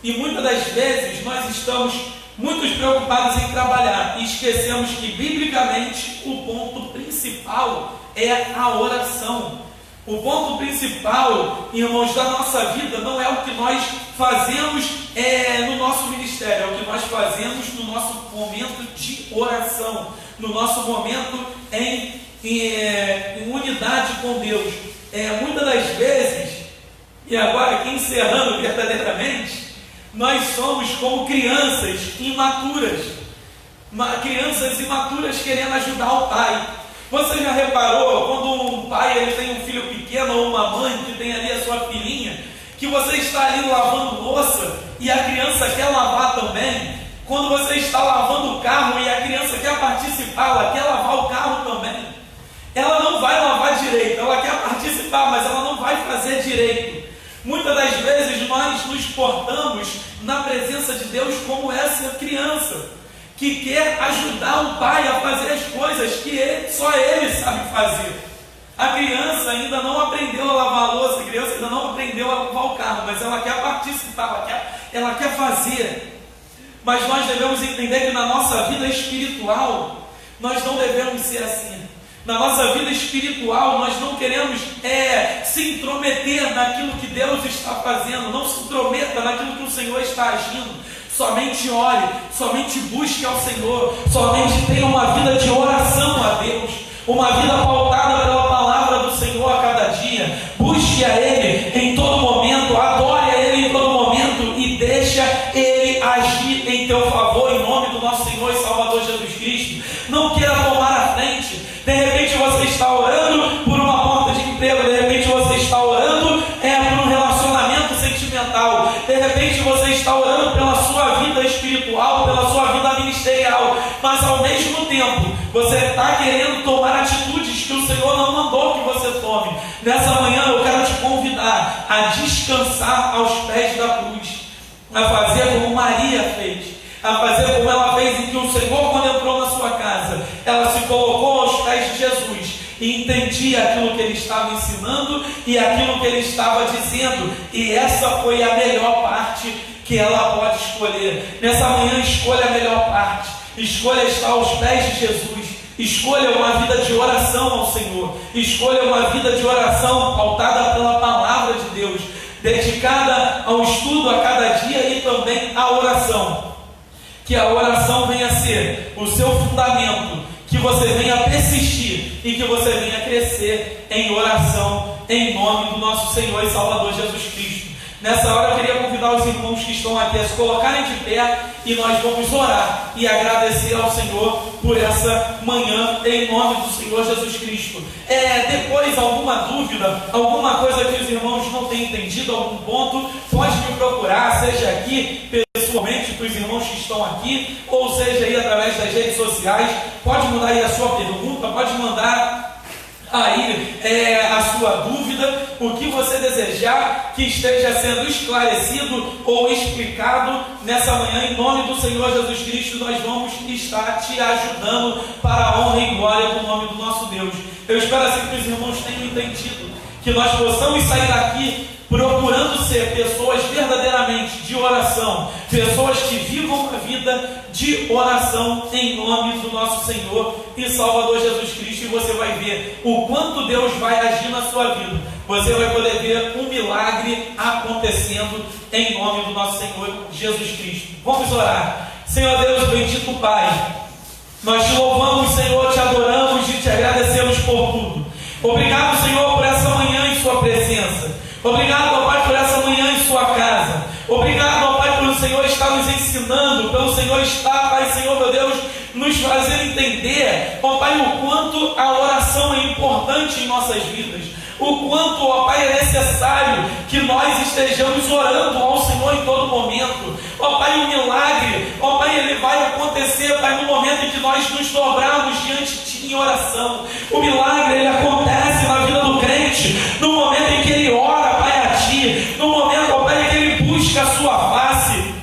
E muitas das vezes nós estamos muito preocupados em trabalhar e esquecemos que, biblicamente, o ponto principal é a oração. O ponto principal, irmãos, da nossa vida não é o que nós fazemos no nosso ministério, é o que nós fazemos no nosso momento de oração, no nosso momento em unidade com Deus. Muitas das vezes, e agora aqui encerrando verdadeiramente, nós somos como crianças imaturas querendo ajudar o pai. Você já reparou, quando um pai ele tem um filho pequeno ou uma mãe que tem ali a sua filhinha, que você está ali lavando louça e a criança quer lavar também? Quando você está lavando o carro e a criança quer participar, ela quer lavar o carro também. Ela não vai lavar direito, ela quer participar, mas ela não vai fazer direito. Muitas das vezes nós nos portamos na presença de Deus como essa criança que quer ajudar o pai a fazer as coisas que só ele sabe fazer. A criança ainda não aprendeu a lavar a louça, a criança ainda não aprendeu a lavar o carro, mas ela quer participar, ela quer fazer. Mas nós devemos entender que na nossa vida espiritual, nós não devemos ser assim. Na nossa vida espiritual, nós não queremos se intrometer naquilo que Deus está fazendo. Não se intrometa naquilo que o Senhor está agindo. Somente ore, somente busque ao Senhor, somente tenha uma vida de oração a Deus, uma vida pautada pela palavra do Senhor a cada dia. Busque a Ele em todo momento, adore a Ele em todo momento e deixa Ele agir em teu favor, em nome do nosso Senhor e Salvador Jesus Cristo. Não queira tomar a frente. De repente você está orando por uma porta de emprego, de repente você está orando por um relacionamento sentimental, de repente você está orando pela sua vida espiritual, pela sua vida ministerial, mas ao mesmo tempo você está querendo tomar atitudes que o Senhor não mandou que você tome. Nessa manhã eu quero te convidar a descansar aos pés da cruz, a fazer como Maria fez, a fazer como ela fez, em que o Senhor, quando entrou na sua casa, ela se colocou aos pés de Jesus e entendia aquilo que ele estava ensinando e aquilo que ele estava dizendo, e essa foi a melhor parte que ela pode escolher. Nessa manhã, escolha a melhor parte, escolha estar aos pés de Jesus, escolha uma vida de oração ao Senhor, escolha uma vida de oração pautada pela palavra de Deus, dedicada ao estudo a cada dia e também à oração. Que a oração venha a ser o seu fundamento, que você venha a persistir e que você venha a crescer em oração, em nome do nosso Senhor e Salvador Jesus Cristo. Nessa hora eu queria convidar os irmãos que estão aqui a se colocarem de pé e nós vamos orar e agradecer ao Senhor por essa manhã, em nome do Senhor Jesus Cristo. Depois, alguma dúvida, alguma coisa que os irmãos não têm entendido, algum ponto, pode me procurar, seja aqui pessoalmente para os irmãos que estão aqui, ou seja aí através das redes sociais. Pode mandar aí a sua pergunta, pode mandar aí a sua dúvida, o que você desejar que esteja sendo esclarecido ou explicado nessa manhã, em nome do Senhor Jesus Cristo, nós vamos estar te ajudando para a honra e glória do nome do nosso Deus. Eu espero assim que os irmãos tenham entendido, que nós possamos sair daqui procurando ser pessoas verdadeiramente de oração, pessoas que vivam uma vida de oração em nome do nosso Senhor e Salvador Jesus Cristo, e você vai ver o quanto Deus vai agir na sua vida. Você vai poder ver um milagre acontecendo em nome do nosso Senhor Jesus Cristo. Vamos orar. Senhor Deus, bendito Pai, nós te louvamos, Senhor, te adoramos e te agradecemos por tudo. Obrigado, Senhor, por essa manhã em sua presença. Obrigado, ó Pai, por essa manhã em sua casa. Obrigado, ó Pai, pelo Senhor estar nos ensinando, pelo Senhor estar, Pai, Senhor, meu Deus, nos fazer entender, ó Pai, o quanto a oração é importante em nossas vidas, o quanto, ó Pai, é necessário que nós estejamos orando ao Senhor em todo momento. Ó Pai, o milagre, ó Pai, ele vai acontecer, Pai, no momento em que nós nos dobrarmos diante de Ti em oração. O milagre, ele acontece na vida do crente no momento em que ele ora, Pai, a Ti, no momento, ó Pai, em que ele busca a Sua face.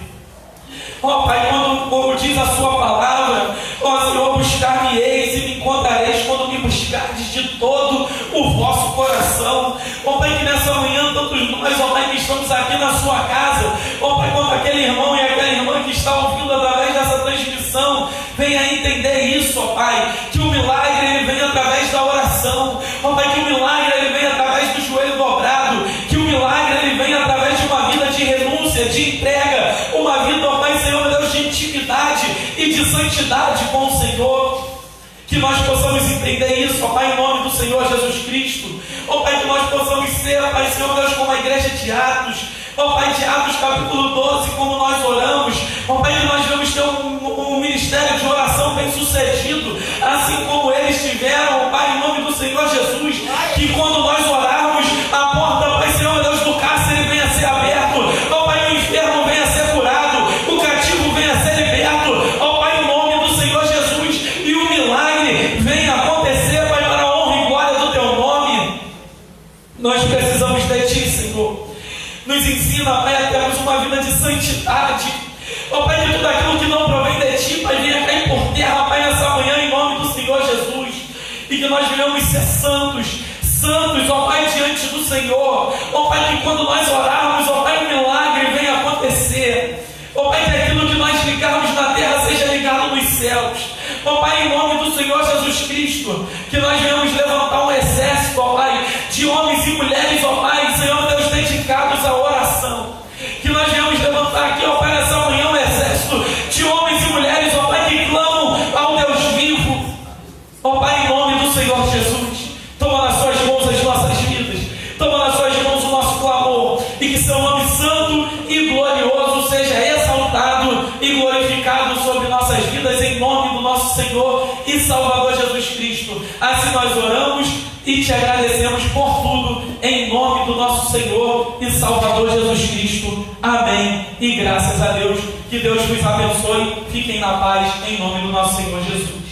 Ó Pai, como diz a Sua palavra, ó Senhor, buscar-me-eis e me encontrareis quando me buscardes de todo o vosso coração. Ó Pai, que nessa manhã todos nós, ó Pai, que estamos aqui na Sua casa, ó Pai, quando aquele irmão e aquela irmã que está ouvindo através dessa transmissão, venha entender isso, ó Pai, que o milagre ele vem através da oração, ó Pai, que o milagre ele vem através do joelho dobrado, que o milagre ele vem através de uma vida de renúncia, de entrega, uma vida, ó Pai, Senhor, meu Deus, de intimidade e de santidade com o Senhor. Que nós possamos entender isso, ó Pai, em nome do Senhor Jesus Cristo. Ó Pai, que nós possamos ser, ó Pai, Senhor, Deus, como a igreja de Atos. Ó Pai, de Atos capítulo 12, como nós oramos. Ó Pai, que nós vamos ter um ministério de oração bem sucedido, assim como eles tiveram, ó Pai, em nome do Senhor Jesus. Que quando nós orarmos, a porta, ó Pai, Senhor, meu Deus, do cárcere venha a ser aberto. Ó Pai, o enfermo venha a ser curado, o cativo venha a ser liberto. Ó Pai, em nome do Senhor Jesus. E o milagre venha acontecer, Pai, para a honra e glória do Teu nome. Nós precisamos de Ti, Senhor. Nos ensina, Pai, a termos uma vida de santidade. Ó Pai, que tudo aquilo que não provém de Ti, Pai, venha cair por terra, Pai, nessa manhã, em nome do Senhor Jesus. E que nós venhamos ser santos, santos, ó Pai, diante do Senhor. Ó Pai, que quando nós orarmos, ó Pai, o milagre venha acontecer. Ó Pai, que aquilo que nós ligarmos na terra seja ligado nos céus. Ó Pai, em nome do Senhor Jesus Cristo, que nós venhamos levantar um exército, ó Pai, de homens e mulheres, ó Pai, Senhor Deus, dedicados à oração. Que nós venhamos levantar aqui, ó Pai, nessa manhã um exército de homens e mulheres, ó Pai, que clamam ao Deus vivo. Ó Pai, em nome do Senhor Jesus, toma nas Suas mãos as nossas vidas, toma nas Suas mãos o nosso clamor, e que Seu nome santo e glorioso seja exaltado e glorificado sobre nossas vidas, em nome do nosso Senhor e Salvador Jesus Cristo. Assim nós oramos e Te agradecemos por tudo, em nome do nosso Senhor e Salvador Jesus Cristo. Amém. E graças a Deus. Que Deus vos abençoe. Fiquem na paz, em nome do nosso Senhor Jesus.